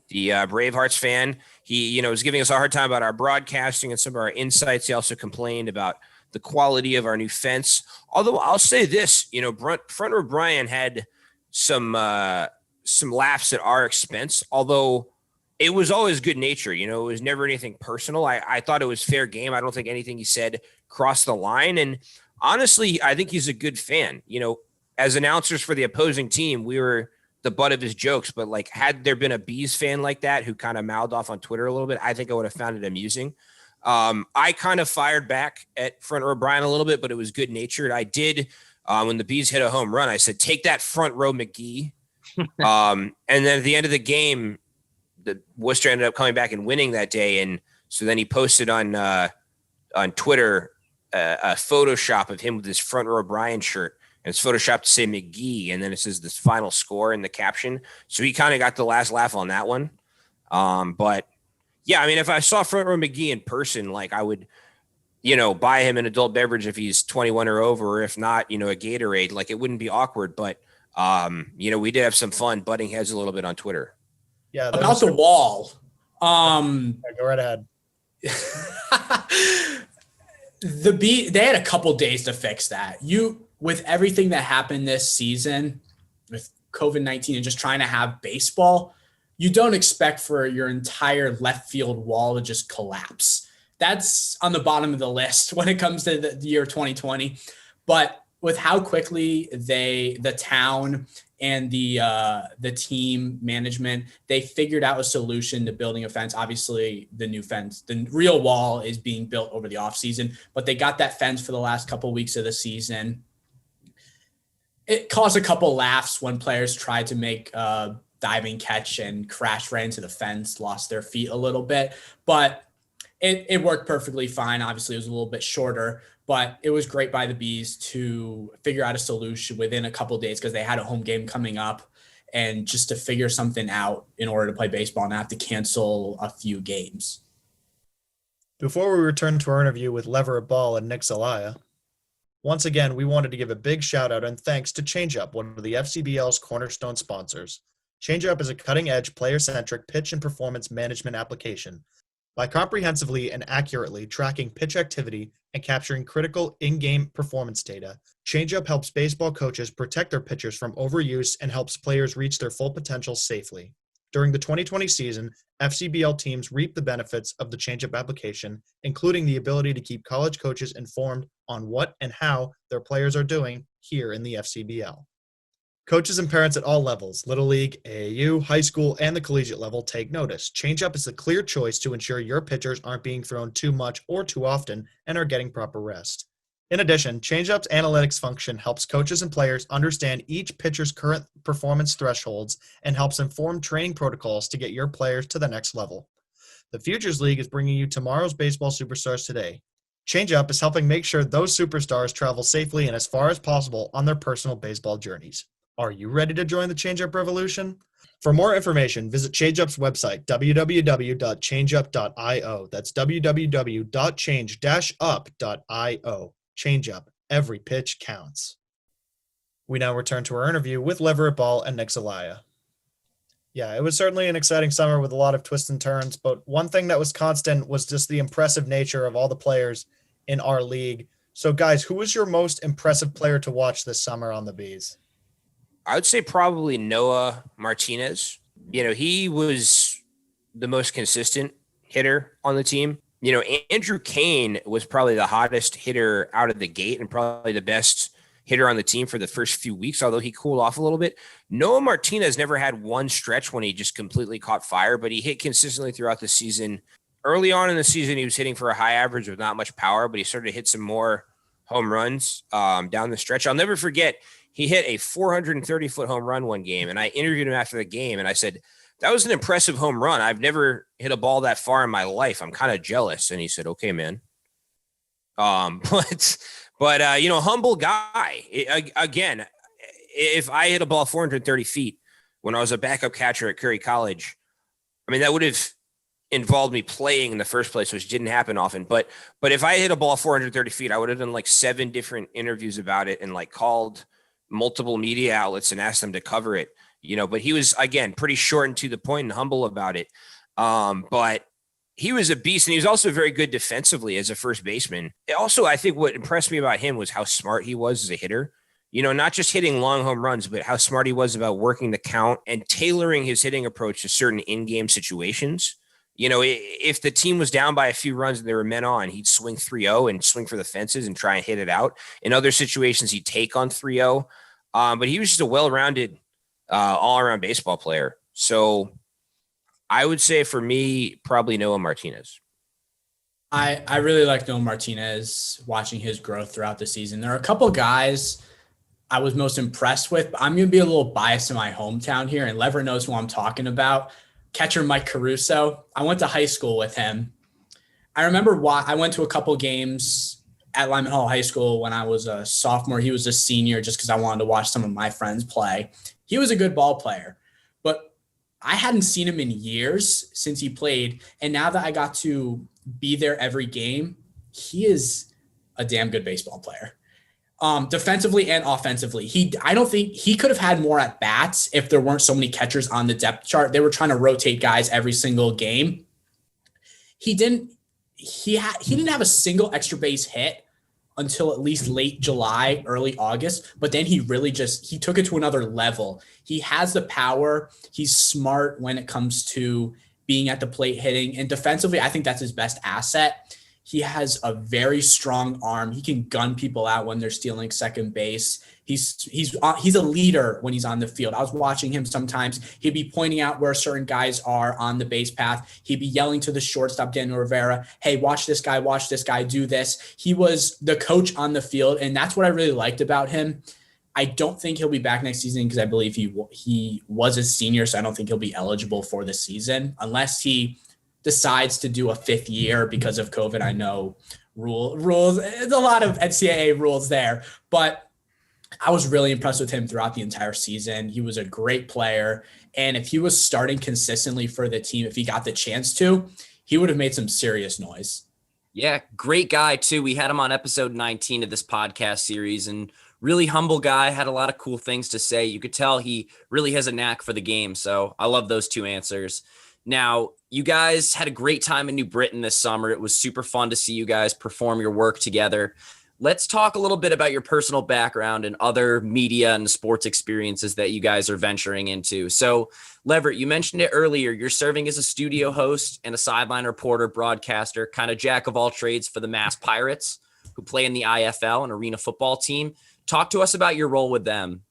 the Bravehearts fan. He, was giving us a hard time about our broadcasting and some of our insights. He also complained about the quality of our new fence. Although I'll say this, Front Row Brian had some laughs at our expense, although it was always good nature. It was never anything personal. I thought it was fair game. I don't think anything he said crossed the line. And honestly, I think he's a good fan. As announcers for the opposing team, we were the butt of his jokes, but like, had there been a Bees fan like that who kind of mouthed off on Twitter a little bit, I think I would have found it amusing. I kind of fired back at Front Row Brian a little bit, but it was good natured. I did, when the Bees hit a home run, I said, "Take that, Front Row McGee." And then at the end of the game, the Worcester ended up coming back and winning that day. And so then he posted on Twitter a Photoshop of him with his front row Brian shirt. And it's Photoshopped to say McGee. And then it says the final score in the caption. So he kind of got the last laugh on that one. But yeah, I mean, if I saw front row McGee in person, like I would, buy him an adult beverage if he's 21 or over, or if not, a Gatorade. Like it wouldn't be awkward, but we did have some fun butting heads a little bit on Twitter. Yeah, about the wall. Go right ahead. They had a couple days to fix that. With everything that happened this season with COVID-19 and just trying to have baseball, you don't expect for your entire left field wall to just collapse. That's on the bottom of the list when it comes to the year 2020. But with how quickly the town and the team management, they figured out a solution to building a fence. Obviously, the new fence, the real wall is being built over the offseason, but they got that fence for the last couple of weeks of the season. It caused a couple laughs when players tried to make a diving catch and crash right into the fence, lost their feet a little bit, but it worked perfectly fine. Obviously, it was a little bit shorter, but it was great by the Bees to figure out a solution within a couple of days because they had a home game coming up and just to figure something out in order to play baseball and have to cancel a few games. Before we return to our interview with Leverett Ball and Nick Zelaya, once again, we wanted to give a big shout out and thanks to Changeup, one of the FCBL's cornerstone sponsors. Changeup is a cutting-edge, player-centric pitch and performance management application. By comprehensively and accurately tracking pitch activity and capturing critical in-game performance data, Changeup helps baseball coaches protect their pitchers from overuse and helps players reach their full potential safely. During the 2020 season, FCBL teams reap the benefits of the Changeup application, including the ability to keep college coaches informed on what and how their players are doing here in the FCBL. Coaches and parents at all levels, Little League, AAU, high school, and the collegiate level take notice. Changeup is the clear choice to ensure your pitchers aren't being thrown too much or too often and are getting proper rest. In addition, Changeup's analytics function helps coaches and players understand each pitcher's current performance thresholds and helps inform training protocols to get your players to the next level. The Futures League is bringing you tomorrow's baseball superstars today. Changeup is helping make sure those superstars travel safely and as far as possible on their personal baseball journeys. Are you ready to join the Changeup revolution? For more information, visit Changeup's website, www.changeup.io. That's www.change-up.io. Changeup. Every pitch counts. We now return to our interview with Leverett Ball and Nick Zelaya. Yeah, it was certainly an exciting summer with a lot of twists and turns, but one thing that was constant was just the impressive nature of all the players in our league. So, guys, who was your most impressive player to watch this summer on the Bees? I would say probably Noah Martinez. He was the most consistent hitter on the team. Andrew Kane was probably the hottest hitter out of the gate and probably the best hitter on the team for the first few weeks, although he cooled off a little bit. Noah Martinez never had one stretch when he just completely caught fire, but he hit consistently throughout the season. Early on in the season, he was hitting for a high average with not much power, but he started to hit some more home runs down the stretch. I'll never forget, he hit a 430-foot home run one game, and I interviewed him after the game, and I said, that was an impressive home run. I've never hit a ball that far in my life. I'm kind of jealous. And he said, okay, man. But humble guy. Again, if I hit a ball 430 feet when I was a backup catcher at Curry College, I mean, that would have involved me playing in the first place, which didn't happen often. But if I hit a ball 430 feet, I would have done like 7 different interviews about it and like called multiple media outlets and asked them to cover it, but he was, again, pretty short and to the point and humble about it. But he was a beast, and he was also very good defensively as a first baseman. Also, I think what impressed me about him was how smart he was as a hitter. Not just hitting long home runs, but how smart he was about working the count and tailoring his hitting approach to certain in-game situations. If the team was down by a few runs and there were men on, he'd swing 3-0 and swing for the fences and try and hit it out. In other situations, he'd take on 3-0. But he was just a well-rounded, all-around baseball player. So I would say for me, probably Noah Martinez. I really like Noah Martinez, watching his growth throughout the season. There are a couple guys I was most impressed with. I'm going to be a little biased in my hometown here, and Leverett knows who I'm talking about. Catcher Mike Caruso. I went to high school with him. I remember why I went to a couple games at Lyman Hall High School when I was a sophomore. He was a senior just because I wanted to watch some of my friends play. He was a good ball player, but I hadn't seen him in years since he played. And now that I got to be there every game, he is a damn good baseball player. Defensively and offensively. I don't think he could have had more at bats if there weren't so many catchers on the depth chart. They were trying to rotate guys every single game. He didn't have a single extra base hit until at least late July, early August, but then he took it to another level. He has the power. He's smart when it comes to being at the plate hitting, and defensively, I think that's his best asset. He has a very strong arm. He can gun people out when they're stealing second base. He's a leader when he's on the field. I was watching him sometimes. He'd be pointing out where certain guys are on the base path. He'd be yelling to the shortstop, Daniel Rivera, hey, watch this guy, do this. He was the coach on the field, and that's what I really liked about him. I don't think he'll be back next season because I believe he was a senior, so I don't think he'll be eligible for the season unless he decides to do a fifth year because of COVID. I know rules. There's a lot of NCAA rules there, but I was really impressed with him throughout the entire season. He was a great player. And if he was starting consistently for the team, if he got the chance to, he would have made some serious noise. Yeah, great guy too. We had him on episode 19 of this podcast series, and really humble guy, had a lot of cool things to say. You could tell he really has a knack for the game. So I love those two answers. Now, you guys had a great time in New Britain this summer. It was super fun to see you guys perform your work together. Let's talk a little bit about your personal background and other media and sports experiences that you guys are venturing into. So, Leverett, you mentioned it earlier. You're serving as a studio host and a sideline reporter, broadcaster, kind of jack of all trades for the Mass Pirates, who play in the IFL and arena football team. Talk to us about your role with them.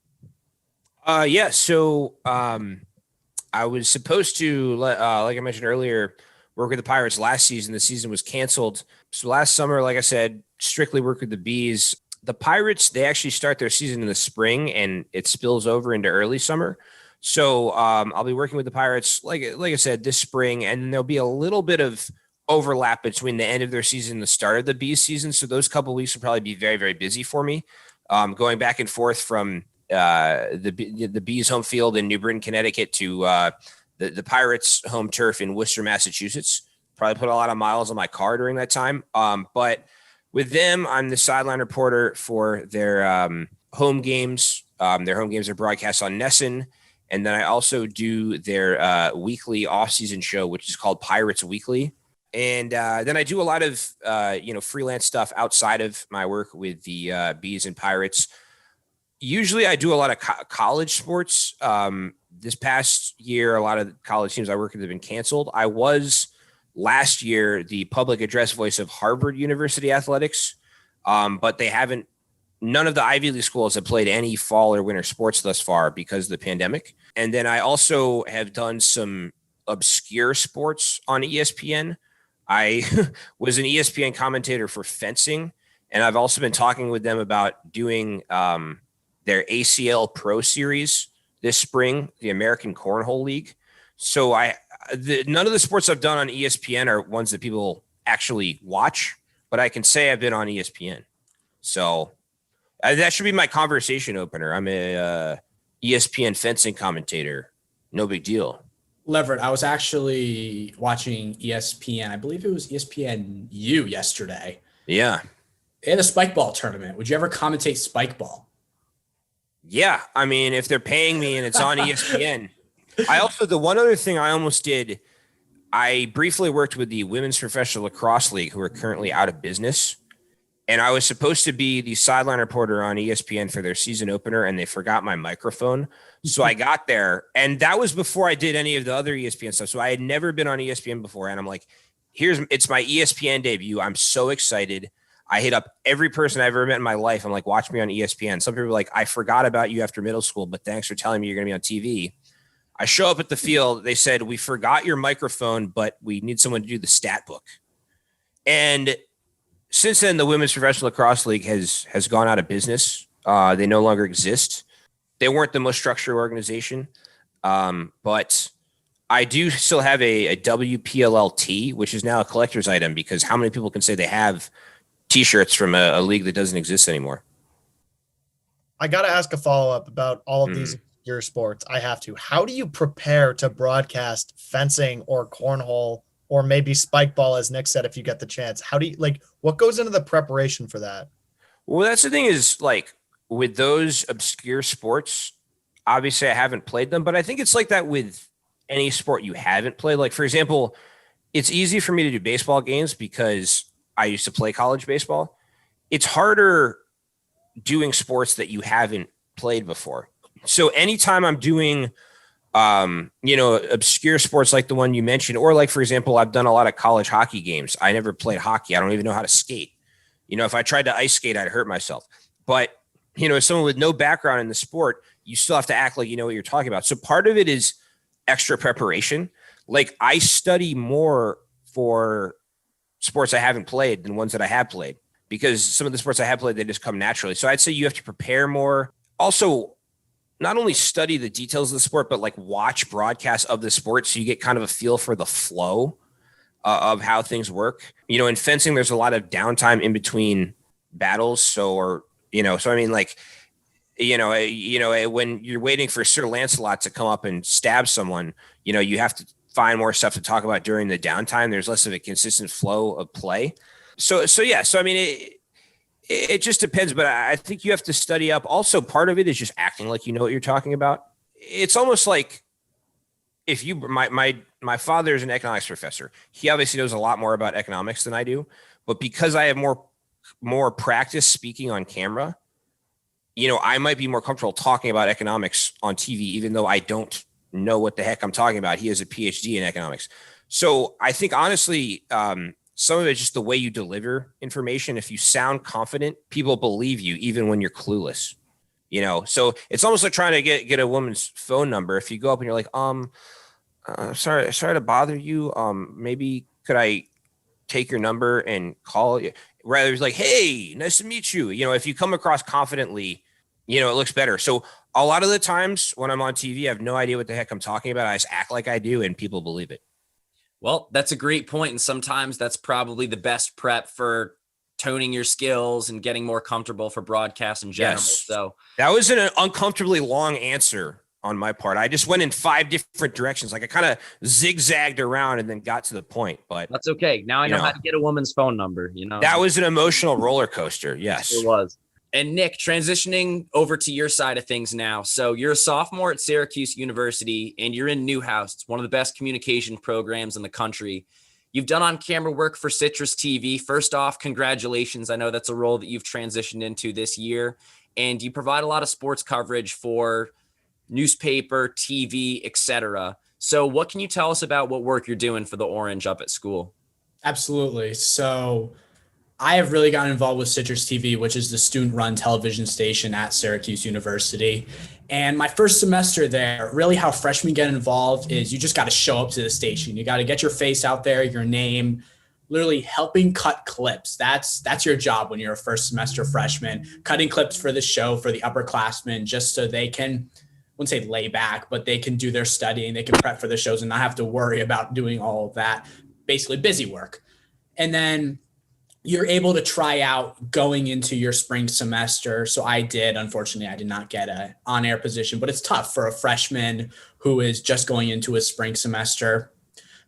I was supposed to, like I mentioned earlier, work with the Pirates last season. The season was canceled. So last summer, like I said, strictly work with the Bees. The Pirates, they actually start their season in the spring and it spills over into early summer. So I'll be working with the Pirates, like I said, this spring, and there'll be a little bit of overlap between the end of their season and the start of the Bees season. So those couple of weeks will probably be very, very busy for me, going back and forth from the Bees home field in New Britain, Connecticut to the Pirates home turf in Worcester, Massachusetts. Probably put a lot of miles on my car during that time. But with them, I'm the sideline reporter for their home games. Their home games are broadcast on Nessun. And then I also do their weekly off-season show, which is called Pirates Weekly. And then I do a lot of, freelance stuff outside of my work with the Bees and Pirates. Usually I do a lot of college sports. This past year, a lot of college teams I work with have been canceled. I was last year the public address voice of Harvard University athletics, but none of the Ivy League schools have played any fall or winter sports thus far because of the pandemic. And then I also have done some obscure sports on ESPN. I was an ESPN commentator for fencing, and I've also been talking with them about doing their ACL Pro Series this spring, the American Cornhole League. So none of the sports I've done on ESPN are ones that people actually watch, but I can say I've been on ESPN. So that should be my conversation opener. I'm a ESPN fencing commentator. No big deal. Leverett, I was actually watching ESPN. I believe it was ESPNU yesterday. Yeah. They had a spike ball tournament. Would you ever commentate spike ball? Yeah. I mean, if they're paying me and it's on ESPN. The one other thing I almost did, I briefly worked with the Women's Professional Lacrosse League, who are currently out of business. And I was supposed to be the sideline reporter on ESPN for their season opener, and they forgot my microphone. So I got there, and that was before I did any of the other ESPN stuff. So I had never been on ESPN before, and I'm like, it's my ESPN debut. I'm so excited. I hit up every person I've ever met in my life. I'm like, watch me on ESPN. Some people are like, I forgot about you after middle school, but thanks for telling me you're going to be on TV. I show up at the field. They said, we forgot your microphone, but we need someone to do the stat book. And since then, the Women's Professional Lacrosse League has gone out of business. They no longer exist. They weren't the most structured organization, but I do still have a WPLLT, which is now a collector's item, because how many people can say they have T-shirts from a league that doesn't exist anymore? I got to ask a follow-up about all of these obscure sports. I have to. How do you prepare to broadcast fencing or cornhole or maybe spike ball, as Nick said, if you get the chance? How do you, like, what goes into the preparation for that? Well, that's the thing is, like, with those obscure sports, obviously I haven't played them, but I think it's like that with any sport you haven't played. Like, for example, it's easy for me to do baseball games because I used to play college baseball. It's harder doing sports that you haven't played before. So anytime I'm doing, obscure sports like the one you mentioned, or like, for example, I've done a lot of college hockey games. I never played hockey. I don't even know how to skate. If I tried to ice skate, I'd hurt myself. But, as someone with no background in the sport, you still have to act like you know what you're talking about. So part of it is extra preparation. Like, I study more for sports I haven't played than ones that I have played, because some of the sports I have played, they just come naturally. So I'd say you have to prepare more. Also, not only study the details of the sport, but like watch broadcasts of the sport so you get kind of a feel for the flow of how things work. In fencing, there's a lot of downtime in between battles. So I mean, like, when you're waiting for Sir Lancelot to come up and stab someone, you have to find more stuff to talk about during the downtime. There's less of a consistent flow of play. So I mean, it just depends, but I think you have to study up. Also, part of it is just acting like you know what you're talking about. It's almost like if my father is an economics professor. He obviously knows a lot more about economics than I do, but because I have more practice speaking on camera, I might be more comfortable talking about economics on TV, even though I don't know what the heck I'm talking about. He has a PhD in economics. So I think honestly, some of it's just the way you deliver information. If you sound confident, people believe you, even when you're clueless. So it's almost like trying to get a woman's phone number. If you go up and you're like, sorry to bother you. Maybe could I take your number and call you? Rather, it's like, hey, nice to meet you. If you come across confidently, it looks better. So a lot of the times when I'm on TV, I have no idea what the heck I'm talking about. I just act like I do and people believe it. Well, that's a great point. And sometimes that's probably the best prep for toning your skills and getting more comfortable for broadcast in general. Yes. So that was an uncomfortably long answer on my part. I just went in 5 different directions. Like I kind of zigzagged around and then got to the point, but that's okay. Now I know how to get a woman's phone number, That was an emotional roller coaster. Yes. It was. And Nick, transitioning over to your side of things now. So you're a sophomore at Syracuse University and you're in Newhouse. It's one of the best communication programs in the country. You've done on-camera work for Citrus TV. First off, congratulations. I know that's a role that you've transitioned into this year. And you provide a lot of sports coverage for newspaper, TV, etc. So what can you tell us about what work you're doing for the Orange up at school? Absolutely. So I have really gotten involved with Citrus TV, which is the student-run television station at Syracuse University. And my first semester there, really how freshmen get involved is you just got to show up to the station. You got to get your face out there, your name, literally helping cut clips. That's your job when you're a first semester freshman, cutting clips for the show for the upperclassmen, just so they can, I wouldn't say lay back, but they can do their studying, they can prep for the shows and not have to worry about doing all of that, basically busy work. And then you're able to try out going into your spring semester. So I did. Unfortunately, I did not get an on-air position, but it's tough for a freshman who is just going into his spring semester.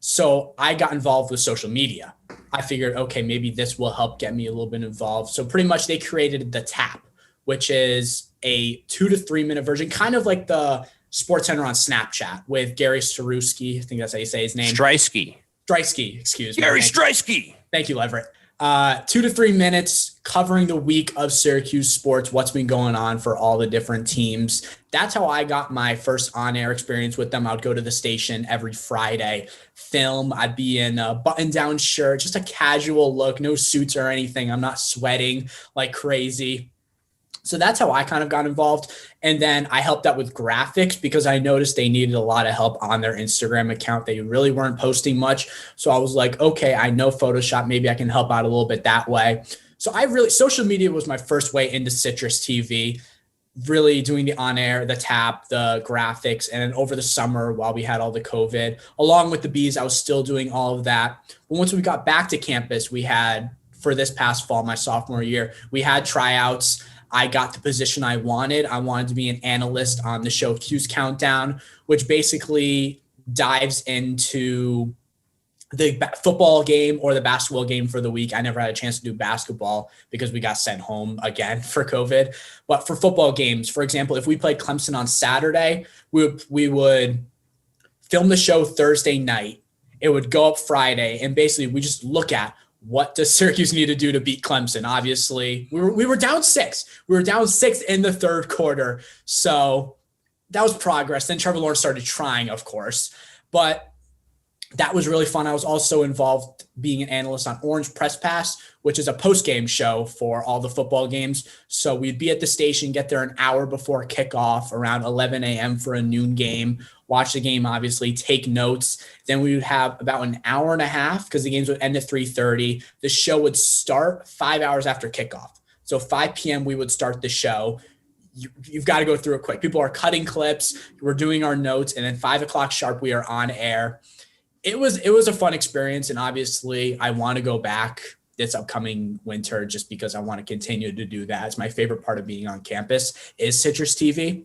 So I got involved with social media. I figured, okay, maybe this will help get me a little bit involved. So pretty much they created the Tap, which is a 2 to 3 minute version, kind of like the Sports Center on Snapchat with Gary Starewski. I think that's how you say his name. Strysky, excuse me. Gary Strysky. Thank you, Leverett. 2 to 3 minutes covering the week of Syracuse sports, what's been going on for all the different teams. That's how I got my first on-air experience with them. I would go to the station every Friday, film. I'd be in a button-down shirt, just a casual look, no suits or anything. I'm not sweating like crazy. So that's how I kind of got involved. And then I helped out with graphics because I noticed they needed a lot of help on their Instagram account. They really weren't posting much. So I was like, okay, I know Photoshop. Maybe I can help out a little bit that way. So social media was my first way into Citrus TV. really doing the on-air, the tap, the graphics. And then over the summer, while we had all the COVID, along with the bees, I was still doing all of that. But once we got back to campus, we had, for this past fall, my sophomore year, we had tryouts. I got the position I wanted. I wanted to be an analyst on the show Q's Countdown, which basically dives into the football game or the basketball game for the week. I never had a chance to do basketball because we got sent home again for COVID. But for football games, for example, if we played Clemson on Saturday, we would film the show Thursday night. It would go up Friday, and basically we just look at what does Syracuse need to do to beat Clemson. Obviously, we were down 6. We were down 6 in the third quarter. So that was progress. Then Trevor Lawrence started trying, of course. But that was really fun. I was also involved being an analyst on Orange Press Pass, which is a post-game show for all the football games. So we'd be at the station, get there an hour before kickoff, around 11 a.m. for a noon game, watch the game, obviously, take notes. Then we would have about an hour and a half because the games would end at 3:30. The show would start 5 hours after kickoff. So 5 p.m. we would start the show. You've got to go through it quick. People are cutting clips. We're doing our notes. And then 5 o'clock sharp, we are on air. It was a fun experience, and obviously I want to go back this upcoming winter just because I want to continue to do that. It's my favorite part of being on campus is Citrus TV.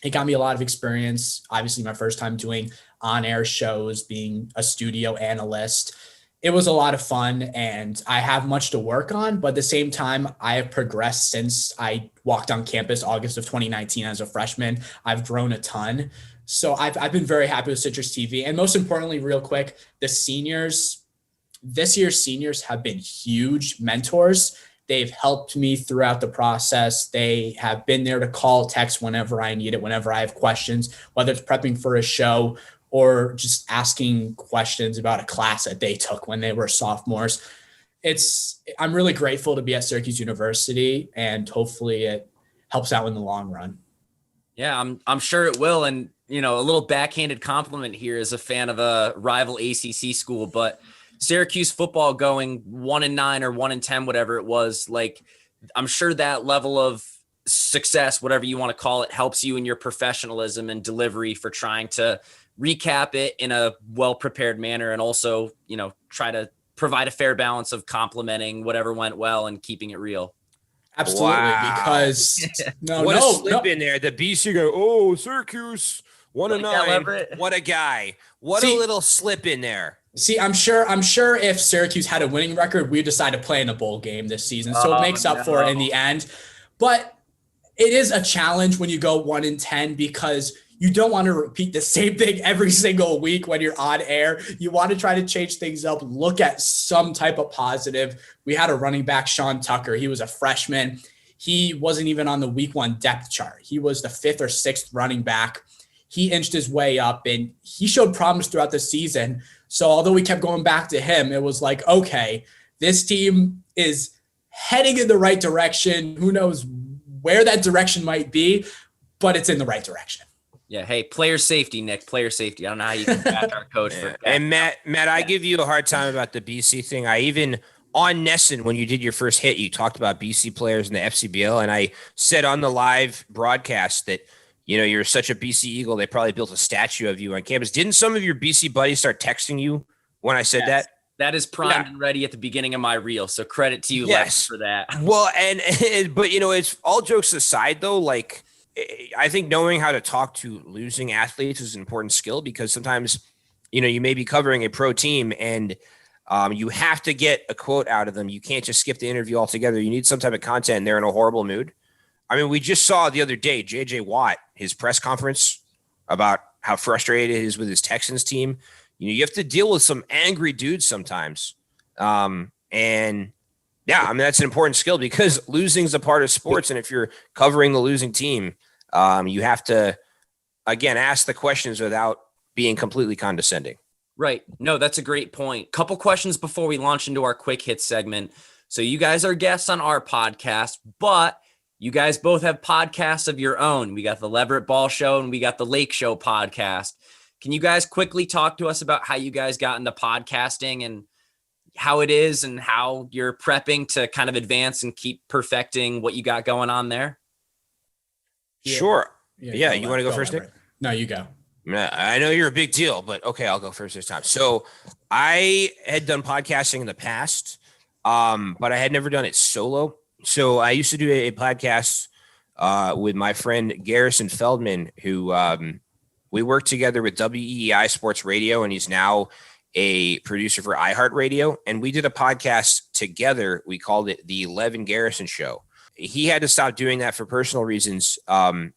It got me a lot of experience. Obviously, my first time doing on-air shows, being a studio analyst. It was a lot of fun, and I have much to work on, but at the same time, I have progressed since I walked on campus August of 2019 as a freshman. I've grown a ton. So I've been very happy with Citrus TV. And most importantly, real quick, the seniors, this year's seniors have been huge mentors. They've helped me throughout the process. They have been there to call, text whenever I need it, whenever I have questions, whether it's prepping for a show or just asking questions about a class that they took when they were sophomores. I'm really grateful to be at Syracuse University, and hopefully it helps out in the long run. Yeah, I'm sure it will. And, a little backhanded compliment here as a fan of a rival ACC school, but Syracuse football going 1-9 or 1-10, whatever it was, like, I'm sure that level of success, whatever you want to call it, helps you in your professionalism and delivery for trying to recap it in a well-prepared manner. And also, try to provide a fair balance of complimenting whatever went well and keeping it real. Absolutely. Wow. Because what a slip in there. The BC go, Syracuse 1-9. What a guy. A little slip in there. See, I'm sure if Syracuse had a winning record, we'd decide to play in a bowl game this season. So it makes up for it in the end. But it is a challenge when you go 1-10 because you don't want to repeat the same thing every single week when you're on air. You want to try to change things up, look at some type of positive. We had a running back, Sean Tucker. He was a freshman. He wasn't even on the week 1 depth chart. He was the 5th or 6th running back. He inched his way up, and he showed promise throughout the season. So although we kept going back to him, it was like, okay, this team is heading in the right direction. Who knows where that direction might be, but it's in the right direction. Yeah. Hey, player safety, Nick. Player safety. I don't know how you can back our coach for that. And Matt, I give you a hard time about the BC thing. I even on Nesson, when you did your first hit, you talked about BC players in the FCBL, and I said on the live broadcast that you're such a BC Eagle. They probably built a statue of you on campus. Didn't some of your BC buddies start texting you when I said that? That is primed and ready at the beginning of my reel. So credit to you, Lex, for that. Well, but it's all jokes aside though. Like, I think knowing how to talk to losing athletes is an important skill because sometimes, you may be covering a pro team and you have to get a quote out of them. You can't just skip the interview altogether. You need some type of content and they're in a horrible mood. I mean, we just saw the other day, JJ Watt, his press conference about how frustrated he is with his Texans team. You have to deal with some angry dudes sometimes. And yeah, I mean, that's an important skill because losing is a part of sports. And if you're covering the losing team, you have to, again, ask the questions without being completely condescending. Right. No, that's a great point. Couple questions before we launch into our quick hit segment. So you guys are guests on our podcast, but you guys both have podcasts of your own. We got the Leverett Ball Show and we got the Lake Show podcast. Can you guys quickly talk to us about how you guys got into podcasting and how it is and how you're prepping to kind of advance and keep perfecting what you got going on there? Sure. Yeah. You want to go first, Nick? No, you go. I know you're a big deal, but okay, I'll go first this time. So I had done podcasting in the past, but I had never done it solo. So I used to do a podcast with my friend Garrison Feldman, who we worked together with WEEI Sports Radio, and he's now a producer for iHeartRadio. And we did a podcast together. We called it the Levin Garrison Show. He had to stop doing that for personal reasons. And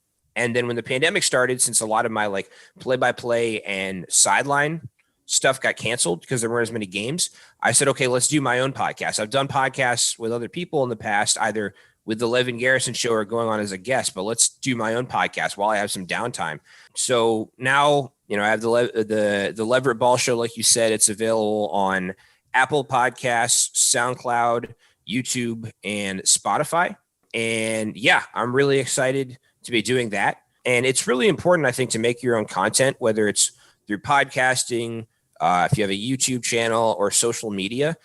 then when the pandemic started, since a lot of my like play-by-play and sideline stuff got canceled because there weren't as many games, I said, okay, let's do my own podcast. I've done podcasts with other people in the past, either with the Levin Garrison Show or going on as a guest, but let's do my own podcast while I have some downtime. So now, I have the Leverett Ball Show, like you said. It's available on Apple Podcasts, SoundCloud, YouTube, and Spotify. And yeah, I'm really excited to be doing that. And it's really important, I think, to make your own content, whether it's through podcasting, if you have a YouTube channel or social media.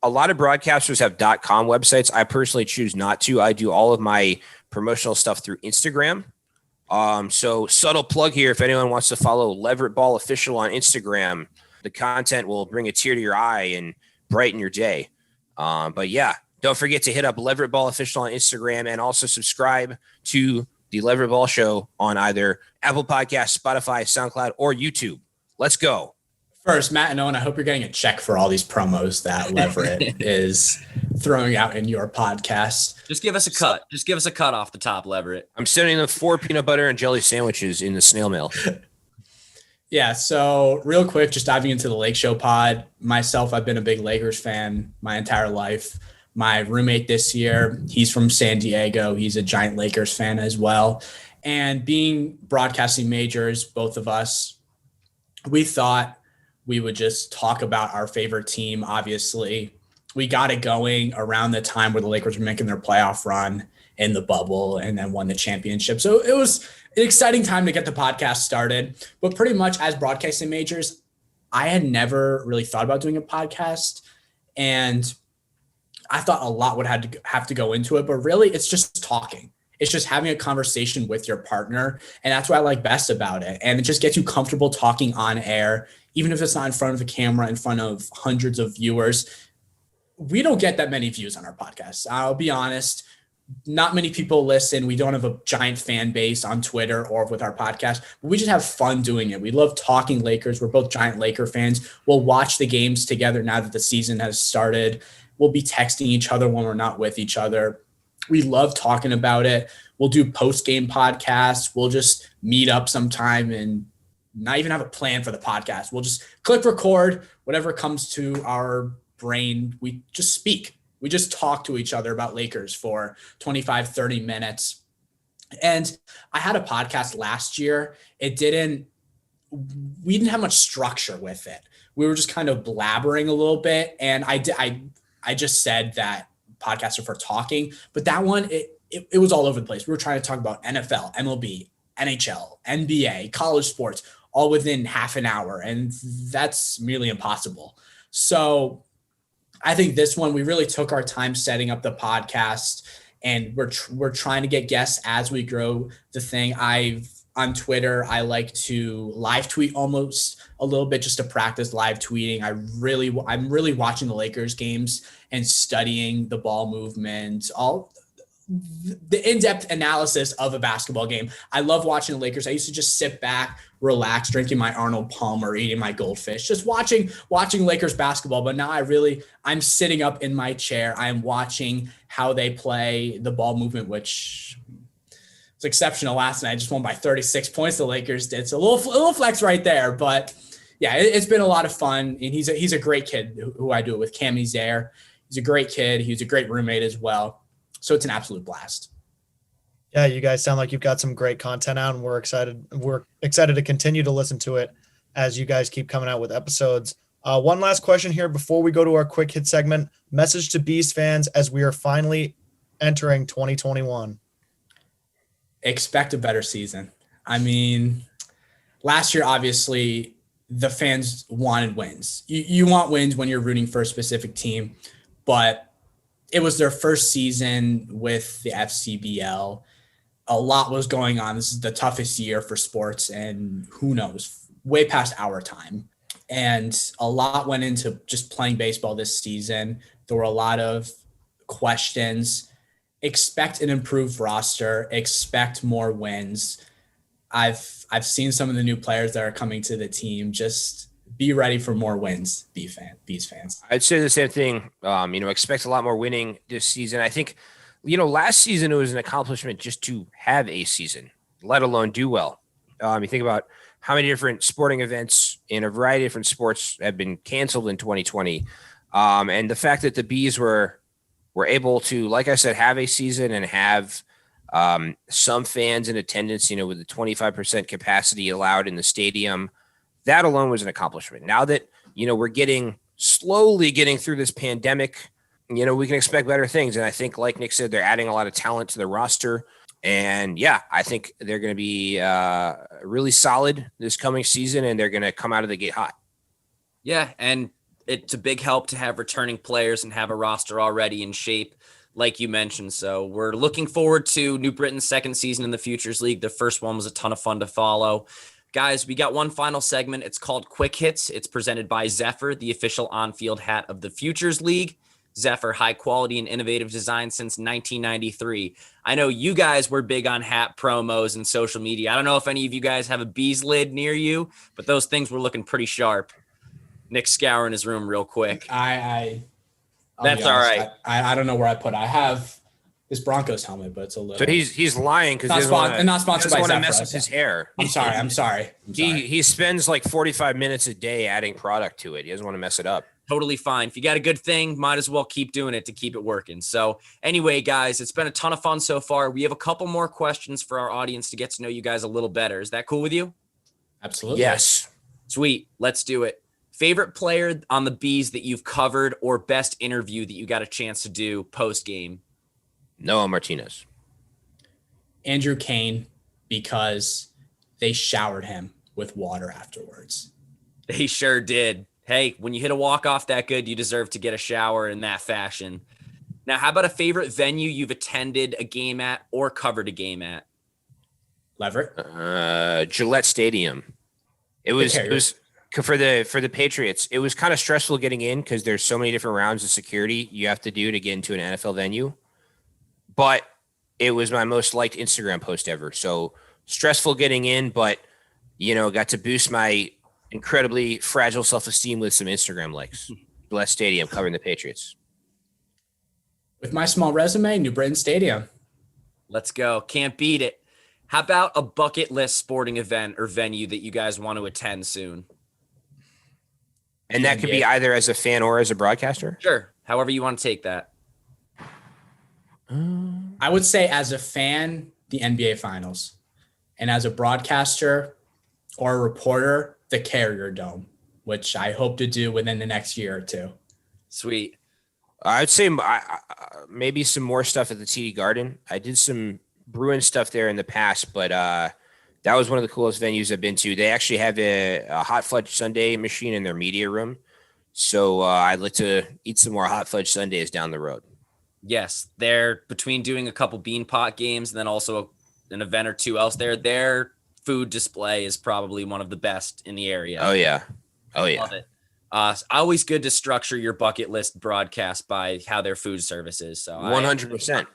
A lot of broadcasters have .com websites. I personally choose not to. I do all of my promotional stuff through Instagram. So subtle plug here. If anyone wants to follow Leverett Ball Official on Instagram, the content will bring a tear to your eye and brighten your day. But yeah, don't forget to hit up Leverett Ball Official on Instagram, and also subscribe to the Leverett Ball Show on either Apple Podcasts, Spotify, SoundCloud, or YouTube. Let's go. First, Matt and Owen, I hope you're getting a check for all these promos that Leverett is throwing out in your podcast. Just give us a cut. Just give us a cut off the top, Leverett. I'm sending them 4 peanut butter and jelly sandwiches in the snail mail. Yeah, so real quick, just diving into the Lake Show pod. Myself, I've been a big Lakers fan my entire life. My roommate this year, he's from San Diego. He's a giant Lakers fan as well. And being broadcasting majors, both of us, we thought we would just talk about our favorite team. Obviously, we got it going around the time where the Lakers were making their playoff run in the bubble and then won the championship. So it was an exciting time to get the podcast started. But pretty much as broadcasting majors, I had never really thought about doing a podcast. And I thought a lot would have to go into it, but really it's just talking. It's just having a conversation with your partner. And that's what I like best about it. And it just gets you comfortable talking on air, even if it's not in front of a camera, in front of hundreds of viewers. We don't get that many views on our podcast. I'll be honest. Not many people listen. We don't have a giant fan base on Twitter or with our podcast, but we just have fun doing it. We love talking Lakers. We're both giant Laker fans. We'll watch the games together now that the season has started. We'll be texting each other when we're not with each other. We love talking about it. We'll do post-game podcasts. We'll just meet up sometime and not even have a plan for the podcast. We'll just click record, whatever comes to our brain. We just speak. We just talk to each other about Lakers for 25, 30 minutes. And I had a podcast last year. We didn't have much structure with it. We were just kind of blabbering a little bit. And I just said that podcasts are for talking, but that one, it was all over the place. We were trying to talk about NFL, MLB, NHL, NBA, college sports, all within half an hour. And that's merely impossible. So I think this one, we really took our time setting up the podcast, and we're trying to get guests as we grow the thing. On Twitter, I like to live tweet almost a little bit just to practice live tweeting. I'm really watching the Lakers games and studying the ball movement, all the in-depth analysis of a basketball game. I love watching the Lakers. I used to just sit back, relax, drinking my Arnold Palmer, eating my goldfish, just watching Lakers basketball. But now I'm sitting up in my chair. I'm watching how they play the ball movement, which was exceptional last night. I just won by 36 points. The Lakers did. So a little flex right there. But yeah, it's been a lot of fun. And he's a great kid who I do it with. Cammy's there. He's a great kid. He's a great roommate as well. So it's an absolute blast. Yeah, you guys sound like you've got some great content out, and we're excited. We're excited to continue to listen to it as you guys keep coming out with episodes. One last question here before we go to our quick hit segment. Message to Bees fans as we are finally entering 2021. Expect a better season. I mean, last year, obviously, the fans wanted wins. You want wins when you're rooting for a specific team, but it was their first season with the FCBL. a lot was going on. This is the toughest year for sports, and who knows, way past our time. And a lot went into just playing baseball this season. There were a lot of questions. Expect an improved roster. Expect more wins. I've seen some of the new players that are coming to the team. Just be ready for more wins, Bees fans. I'd say the same thing. Expect a lot more winning this season. I think, last season it was an accomplishment just to have a season, let alone do well. You think about how many different sporting events in a variety of different sports have been canceled in 2020. And the fact that the Bees were able to, like I said, have a season and have some fans in attendance, with the 25% capacity allowed in the stadium, that alone was an accomplishment. Now that, we're slowly getting through this pandemic, we can expect better things. And I think, like Nick said, they're adding a lot of talent to the roster. And yeah, I think they're going to be really solid this coming season, and they're going to come out of the gate hot. Yeah, and it's a big help to have returning players and have a roster already in shape, like you mentioned. So we're looking forward to New Britain's second season in the Futures League. The first one was a ton of fun to follow. Guys, we got one final segment. It's called Quick Hits. It's presented by Zephyr, the official on-field hat of the Futures League. Zephyr, high quality and innovative design since 1993. I know you guys were big on hat promos and social media. I don't know if any of you guys have a Bees lid near you, but those things were looking pretty sharp. Nick's scouring his room real quick. I'll That's all right. I don't know where I put it. I have this Broncos helmet, but it's a little. So he's lying because not sponsored by Zephyr. Mess up his hair. I'm sorry. He spends like 45 minutes a day adding product to it. He doesn't want to mess it up. Totally fine. If you got a good thing, might as well keep doing it to keep it working. So anyway, guys, it's been a ton of fun so far. We have a couple more questions for our audience to get to know you guys a little better. Is that cool with you? Absolutely. Yes. Sweet. Let's do it. Favorite player on the Bees that you've covered, or best interview that you got a chance to do post-game? Noah Martinez. Andrew Kane, because they showered him with water afterwards. They sure did. Hey, when you hit a walk-off that good, you deserve to get a shower in that fashion. Now, how about a favorite venue you've attended a game at or covered a game at? Leverett? Gillette Stadium. It was for the Patriots. It was kind of stressful getting in because there's so many different rounds of security you have to do to get into an NFL venue. But it was my most liked Instagram post ever. So stressful getting in, but got to boost my incredibly fragile self-esteem with some Instagram likes. Gillette Stadium covering the Patriots. With my small resume, New Britain Stadium. Let's go. Can't beat it. How about a bucket list sporting event or venue that you guys want to attend soon? And that could be either as a fan or as a broadcaster? Sure. However you want to take that. I would say as a fan, the NBA Finals. And as a broadcaster or a reporter, the Carrier Dome, which I hope to do within the next year or two. Sweet. I'd say maybe some more stuff at the TD Garden. I did some Bruin stuff there in the past, but that was one of the coolest venues I've been to. They actually have a hot fudge sundae machine in their media room. So I'd like to eat some more hot fudge sundaes down the road. Yes, they're between doing a couple Beanpot games and then also an event or two else there. Their food display is probably one of the best in the area. Oh, yeah. Love it. Always good to structure your bucket list broadcast by how their food service is. So 100%.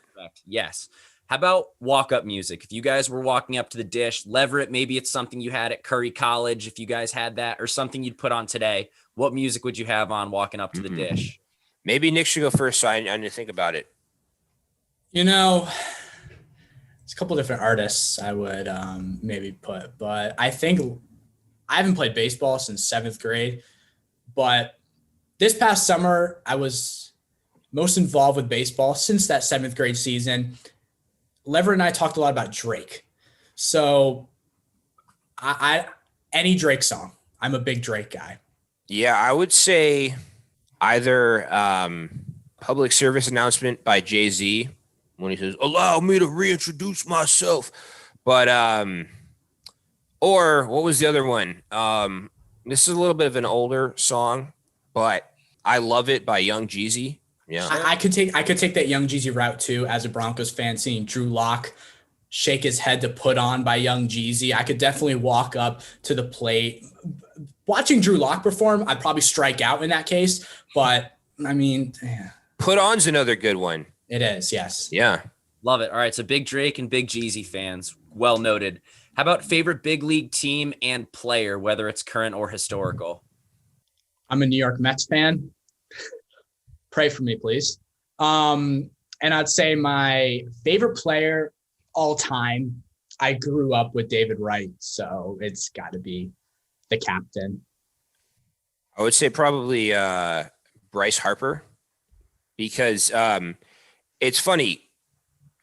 Yes. How about walk-up music? If you guys were walking up to the dish, Leverett, maybe it's something you had at Curry College, if you guys had that, or something you'd put on today, what music would you have on walking up to the dish? Maybe Nick should go first, so I need to think about it. It's a couple different artists I would maybe put, but I think I haven't played baseball since 7th grade, but this past summer I was most involved with baseball since that 7th grade season. Leverett and I talked a lot about Drake. So I any Drake song. I'm a big Drake guy. Yeah, I would say either public service announcement by Jay-Z when he says, "Allow me to reintroduce myself." But or what was the other one? This is a little bit of an older song, but I Love It by Young Jeezy. Yeah. I could take that Young Jeezy route too as a Broncos fan, seeing Drew Lock shake his head to put on by young Jeezy. I could definitely walk up to the plate. Watching Drew Lock perform, I'd probably strike out in that case. But, I mean, yeah. Put on's another good one. It is, yes. Yeah. Love it. All right, so big Drake and big Jeezy fans. Well noted. How about favorite big league team and player, whether it's current or historical? I'm a New York Mets fan. Pray for me, please. And I'd say my favorite player all time, I grew up with David Wright, so it's got to be the captain. I would say probably Bryce Harper, because it's funny.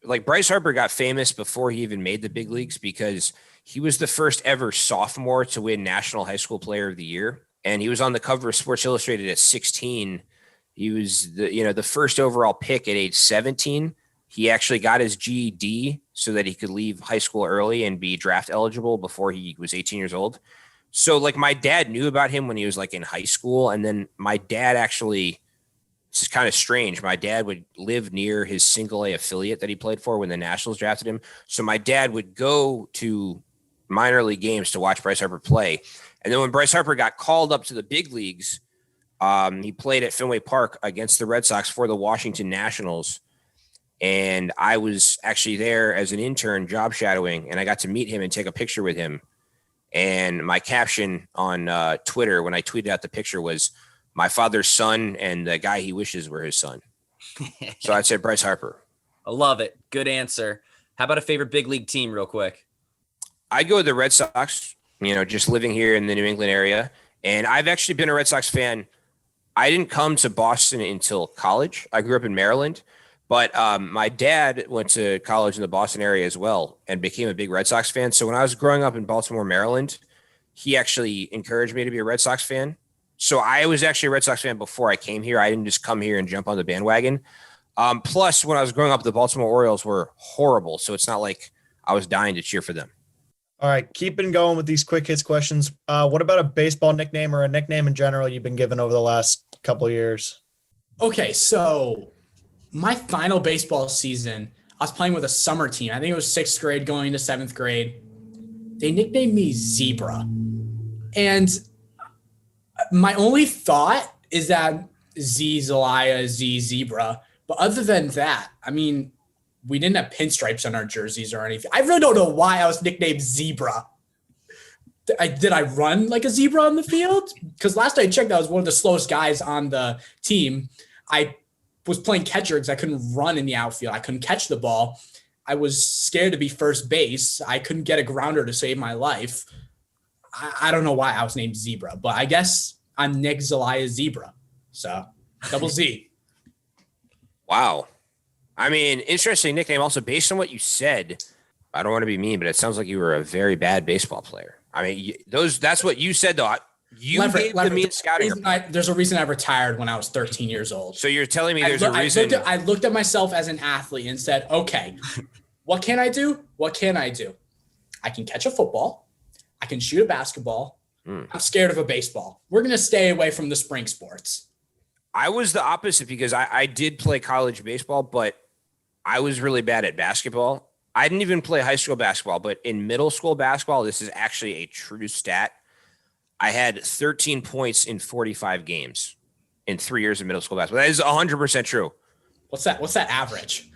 Like, Bryce Harper got famous before he even made the big leagues because he was the first ever sophomore to win National High School Player of the Year. And he was on the cover of Sports Illustrated at 16. He was the first overall pick at age 17. He actually got his GED so that he could leave high school early and be draft eligible before he was 18 years old. So, like, my dad knew about him when he was like in high school. And then my dad actually, this is kind of strange, my dad would live near his single A affiliate that he played for when the Nationals drafted him. So my dad would go to minor league games to watch Bryce Harper play. And then when Bryce Harper got called up to the big leagues, he played at Fenway Park against the Red Sox for the Washington Nationals. And I was actually there as an intern job shadowing, and I got to meet him and take a picture with him. And my caption on Twitter when I tweeted out the picture was, "My father's son and the guy he wishes were his son." So I'd say Bryce Harper. I love it. Good answer. How about a favorite big league team real quick? I'd go with the Red Sox, just living here in the New England area. And I've actually been a Red Sox fan. I didn't come to Boston until college. I grew up in Maryland, but my dad went to college in the Boston area as well and became a big Red Sox fan. So when I was growing up in Baltimore, Maryland, he actually encouraged me to be a Red Sox fan. So I was actually a Red Sox fan before I came here. I didn't just come here and jump on the bandwagon. Plus, when I was growing up, the Baltimore Orioles were horrible. So it's not like I was dying to cheer for them. All right, keeping going with these quick hits questions. What about a baseball nickname or a nickname in general you've been given over the last couple of years? Okay, so my final baseball season, I was playing with a summer team. I think it was 6th grade going into 7th grade. They nicknamed me Zebra. And my only thought is that Zelaya, Zebra. But other than that, I mean, we didn't have pinstripes on our jerseys or anything. I really don't know why I was nicknamed Zebra. Did I run like a zebra on the field? Because last I checked, I was one of the slowest guys on the team. I was playing catcher because I couldn't run in the outfield. I couldn't catch the ball. I was scared to be first base. I couldn't get a grounder to save my life. I don't know why I was named Zebra, but I guess I'm Nick Zelaya Zebra. So double Z. Wow. I mean, interesting nickname. Also, based on what you said, I don't want to be mean, but it sounds like you were a very bad baseball player. I mean, that's what you said, though. You gave the mean scouting. There's a reason I retired when I was 13 years old. So you're telling me there's a reason. I looked at myself as an athlete and said, okay, what can I do? What can I do? I can catch a football. I can shoot a basketball. I'm scared of a baseball. We're going to stay away from the spring sports. I was the opposite because I did play college baseball, but I was really bad at basketball. I didn't even play high school basketball, but in middle school basketball, this is actually a true stat. I had 13 points in 45 games in 3 years of middle school basketball. That is 100% true. What's that? What's that average?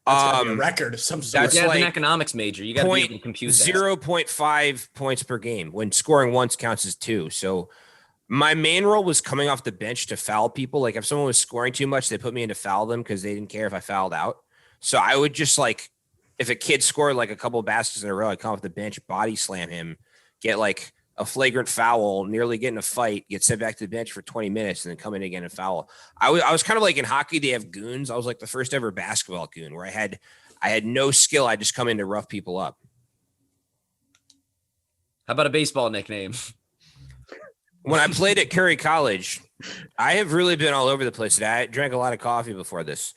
That's a record of some sort. That's like an economics major. You got to be able to compute that. 0.5 points per game when scoring once counts as 2. So my main role was coming off the bench to foul people. Like if someone was scoring too much, they put me in to foul them because they didn't care if I fouled out. So I would just like, if a kid scored like a couple of baskets in a row, I'd come off the bench, body slam him, get like a flagrant foul, nearly get in a fight, get sent back to the bench for 20 minutes, and then come in again and foul. I was kind of like in hockey, they have goons. I was like the first ever basketball goon where I had no skill. I just come in to rough people up. How about a baseball nickname? When I played at Curry College, I have really been all over the place today. I drank a lot of coffee before this.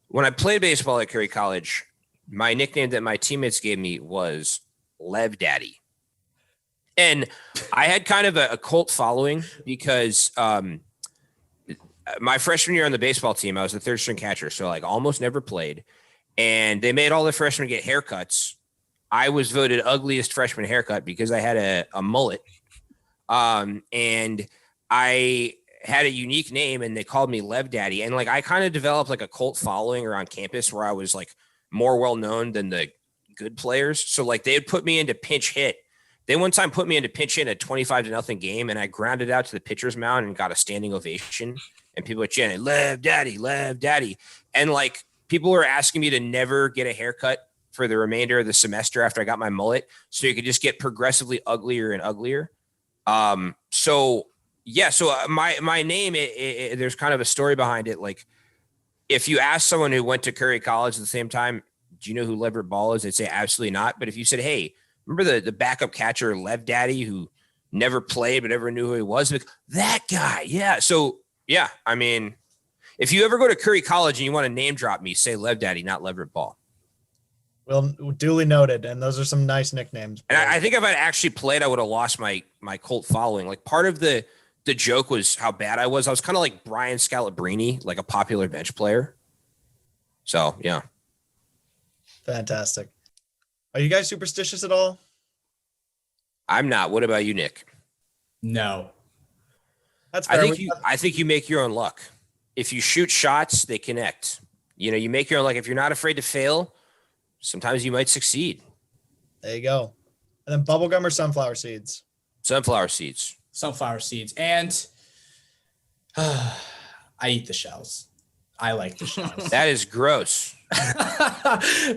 When I played baseball at Curry College, my nickname that my teammates gave me was Lev Daddy. And I had kind of a cult following because my freshman year on the baseball team, I was the third string catcher. So like almost never played. and they made all the freshmen get haircuts. I was voted ugliest freshman haircut because I had a mullet. And I had a unique name, and they called me Lev Daddy. And like, I kind of developed like a cult following around campus where I was like more well-known than the good players. So like they would put me into pinch hit. They one time put me into pinch hit in a 25-0 game, and I grounded out to the pitcher's mound and got a standing ovation. And people were chanting, Lev Daddy, Lev Daddy. And like, people were asking me to never get a haircut for the remainder of the semester after I got my mullet, so you could just get progressively uglier and uglier. So my name, there's kind of a story behind it. Like, if you ask someone who went to Curry College at the same time, do you know who Leverett Ball is? They'd say absolutely not. But if you said, hey, remember the backup catcher Lev Daddy who never played but never knew who he was? Like, that guy, yeah. So yeah, I mean, if you ever go to Curry College and you want to name drop me, say Lev Daddy, not Leverett Ball. Well, duly noted. And those are some nice nicknames. And I think if I'd actually played, I would have lost my cult following. Like, part of the joke was how bad I was. I was kind of like Brian Scalabrine, like a popular bench player. So, yeah. Fantastic. Are you guys superstitious at all? I'm not. What about you, Nick? No. That's fair. I think you make your own luck. If you shoot shots, they connect. You know, you make your own luck. If you're not afraid to fail, sometimes you might succeed. There you go. And then bubblegum or sunflower seeds? Sunflower seeds. Sunflower seeds. And I eat the shells. I like the shells. That is gross.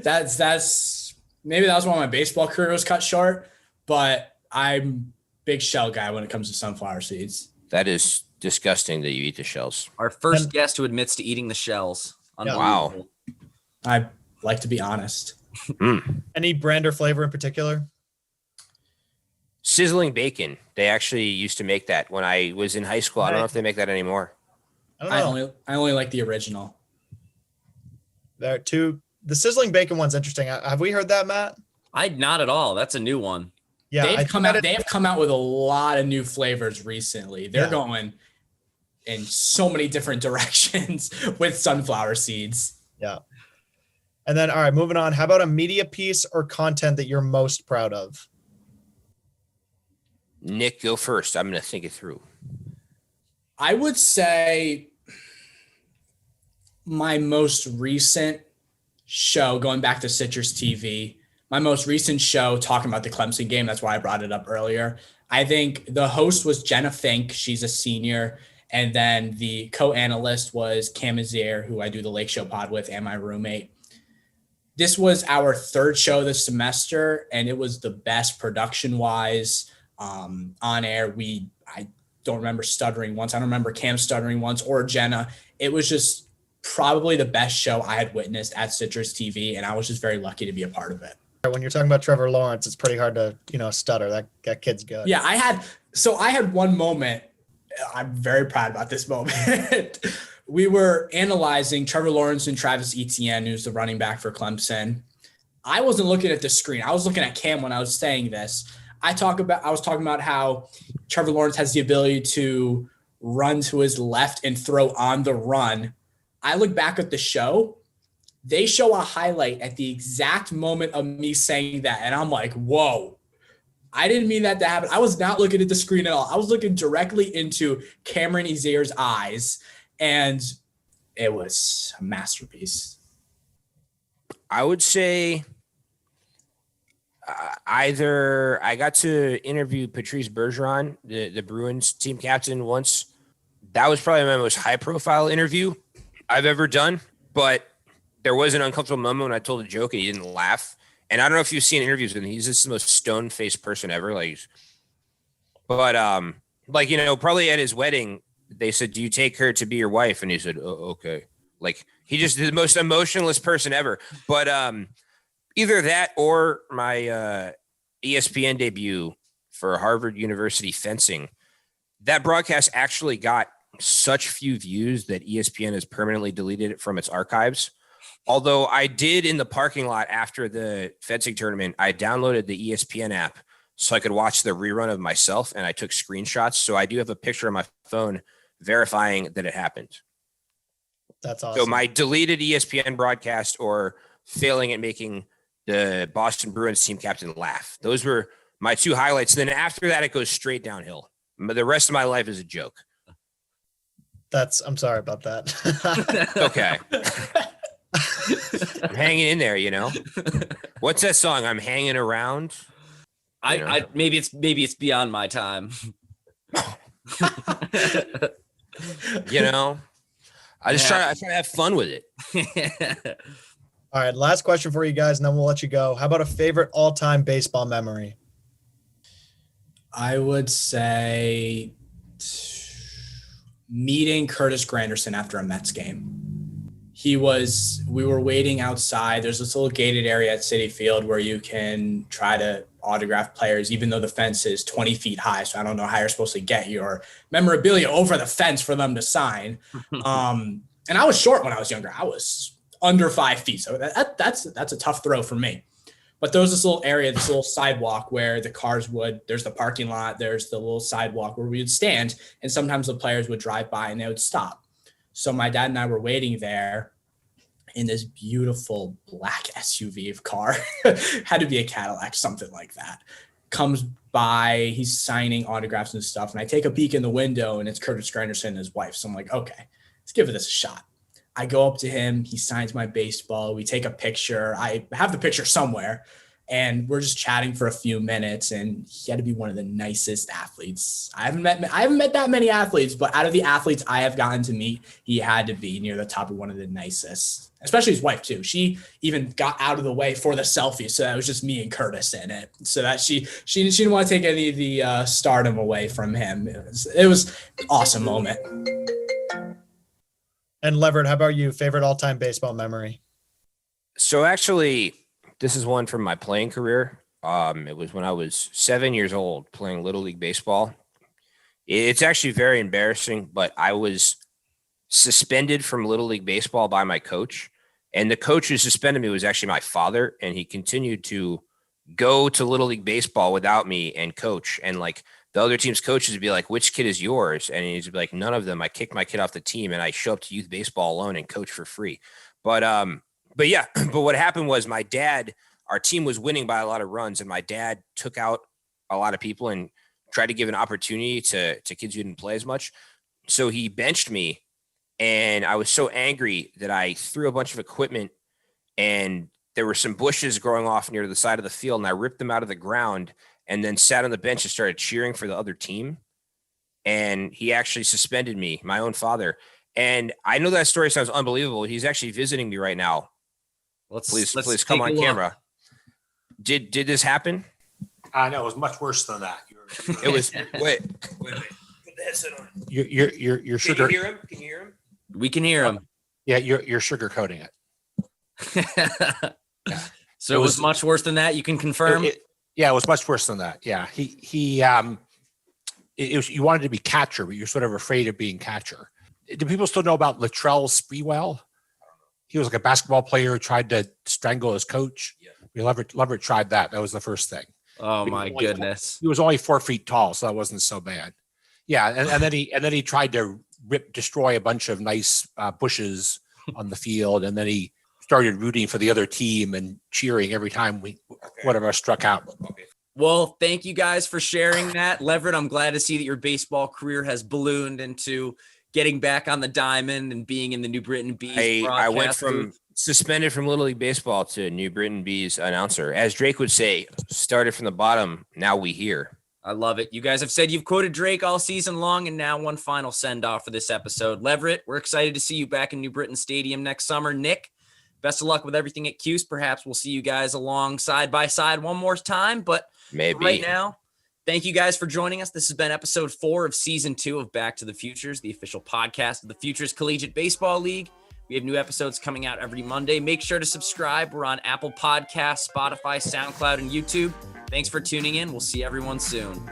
That's maybe that was why my baseball career was cut short, but I'm big shell guy when it comes to sunflower seeds. That is disgusting that you eat the shells. Our first guest who admits to eating the shells. Wow. I like to be honest. Any brand or flavor in particular? Sizzling bacon. They actually used to make that when I was in high school. I don't know if they make that anymore. I don't know. I only like the original. The sizzling bacon one's interesting. Have we heard that, Matt? Not at all. That's a new one. Yeah, they have come out with a lot of new flavors recently. They're going in so many different directions with sunflower seeds. Yeah. And then, all right, moving on. How about a media piece or content that you're most proud of? Nick, go first. I'm going to think it through. I would say my most recent show, going back to Citrus TV, my most recent show talking about the Clemson game. That's why I brought it up earlier. I think the host was Jenna Fink. She's a senior. And then the co-analyst was Cam Azier, who I do the Lake Show pod with, and my roommate. This was our third show this semester, and it was the best production-wise on air. I don't remember stuttering once. I don't remember Cam stuttering once or Jenna. It was just probably the best show I had witnessed at Citrus TV, and I was just very lucky to be a part of it. When you're talking about Trevor Lawrence, it's pretty hard to, stutter. That kid's good. Yeah, I had one moment. I'm very proud about this moment. We were analyzing Trevor Lawrence and Travis Etienne, who's the running back for Clemson. I wasn't looking at the screen. I was looking at Cam when I was saying this. I was talking about how Trevor Lawrence has the ability to run to his left and throw on the run. I look back at the show. They show a highlight at the exact moment of me saying that. And I'm like, whoa, I didn't mean that to happen. I was not looking at the screen at all. I was looking directly into Cameron Ezier's eyes, and it was a masterpiece. I would say either I got to interview Patrice Bergeron, the Bruins team captain, once. That was probably my most high-profile interview I've ever done, but there was an uncomfortable moment when I told a joke and he didn't laugh. And I don't know if you've seen interviews with him. He's just the most stone-faced person ever. Probably at his wedding, they said, "Do you take her to be your wife?" And he said, "Oh, okay." Like, he just the most emotionless person ever. But either that or my ESPN debut for Harvard University fencing. That broadcast actually got such few views that ESPN has permanently deleted it from its archives. Although I did, in the parking lot after the fencing tournament, I downloaded the ESPN app so I could watch the rerun of myself, and I took screenshots. So I do have a picture on my phone verifying that it happened. That's awesome. So my deleted ESPN broadcast or failing at making the Boston Bruins team captain laugh. Those were my two highlights. Then after that, it goes straight downhill. The rest of my life is a joke. I'm sorry about that. Okay. I'm hanging in there, What's that song? I'm hanging around. Maybe it's beyond my time. I just try to have fun with it. All right, last question for you guys, and then we'll let you go. How about a favorite all-time baseball memory? I would say meeting Curtis Granderson after a Mets game. We were waiting outside. There's this little gated area at Citi Field where you can try to autograph players, even though the fence is 20 feet high. So I don't know how you're supposed to get your memorabilia over the fence for them to sign. And I was short when I was younger. I was under 5 feet. So that's a tough throw for me. But there was this little area, this little sidewalk where the cars there's the parking lot, there's the little sidewalk where we would stand, and sometimes the players would drive by and they would stop. So my dad and I were waiting there in this beautiful black SUV car, had to be a Cadillac, something like that, comes by, he's signing autographs and stuff. And I take a peek in the window and it's Curtis Granderson and his wife. So I'm like, okay, let's give this a shot. I go up to him, he signs my baseball. We take a picture. I have the picture somewhere and we're just chatting for a few minutes, and he had to be one of the nicest athletes. I haven't met that many athletes, but out of the athletes I have gotten to meet, he had to be near the top of one of the nicest, especially his wife too. She even got out of the way for the selfie. So that was just me and Curtis in it. So that she didn't want to take any of the stardom away from him. It was an awesome moment. And Leverett, how about you? Favorite all-time baseball memory? So actually, this is one from my playing career. It was when I was 7 years old playing Little League Baseball. It's actually very embarrassing, but I was suspended from Little League Baseball by my coach. And the coach who suspended me was actually my father. And he continued to go to Little League Baseball without me and coach. And like the other team's coaches would be like, which kid is yours? And he'd be like, none of them. I kicked my kid off the team and I show up to youth baseball alone and coach for free. But what happened was our team was winning by a lot of runs, and my dad took out a lot of people and tried to give an opportunity to kids who didn't play as much. So he benched me, and I was so angry that I threw a bunch of equipment, and there were some bushes growing off near the side of the field, and I ripped them out of the ground and then sat on the bench and started cheering for the other team. And he actually suspended me, my own father. And I know that story sounds unbelievable. He's actually visiting me right now. Please come on camera. Did this happen? No, it was much worse than that. It was wait. Put the headset on. You're sugar. Can you hear him? Can you hear him? We can hear him. Yeah, you're sugarcoating it. Yeah. So it was much worse than that. You can confirm. It was much worse than that. Yeah, you wanted to be catcher, but you're sort of afraid of being catcher. Do people still know about Latrell Sprewell? He was like a basketball player who tried to strangle his coach. Yeah. Leverett tried that. That was the first thing. Oh my goodness. He was only 4 feet tall, so that wasn't so bad. Yeah, and then he tried to destroy a bunch of nice bushes on the field, and then he started rooting for the other team and cheering every time one of us struck out. Okay. Well, thank you guys for sharing that. Leverett, I'm glad to see that your baseball career has ballooned into getting back on the diamond and being in the New Britain Bees. I went from suspended from Little League Baseball to New Britain Bees announcer. As Drake would say, started from the bottom, now we here. I love it. You guys have said you've quoted Drake all season long, and now one final send-off for this episode. Leverett, we're excited to see you back in New Britain Stadium next summer. Nick, best of luck with everything at Cuse. Perhaps we'll see you guys along side by side one more time, but maybe right now, thank you guys for joining us. This has been episode 4 of season 2 of Back to the Futures, the official podcast of the Futures Collegiate Baseball League. We have new episodes coming out every Monday. Make sure to subscribe. We're on Apple Podcasts, Spotify, SoundCloud, and YouTube. Thanks for tuning in. We'll see everyone soon.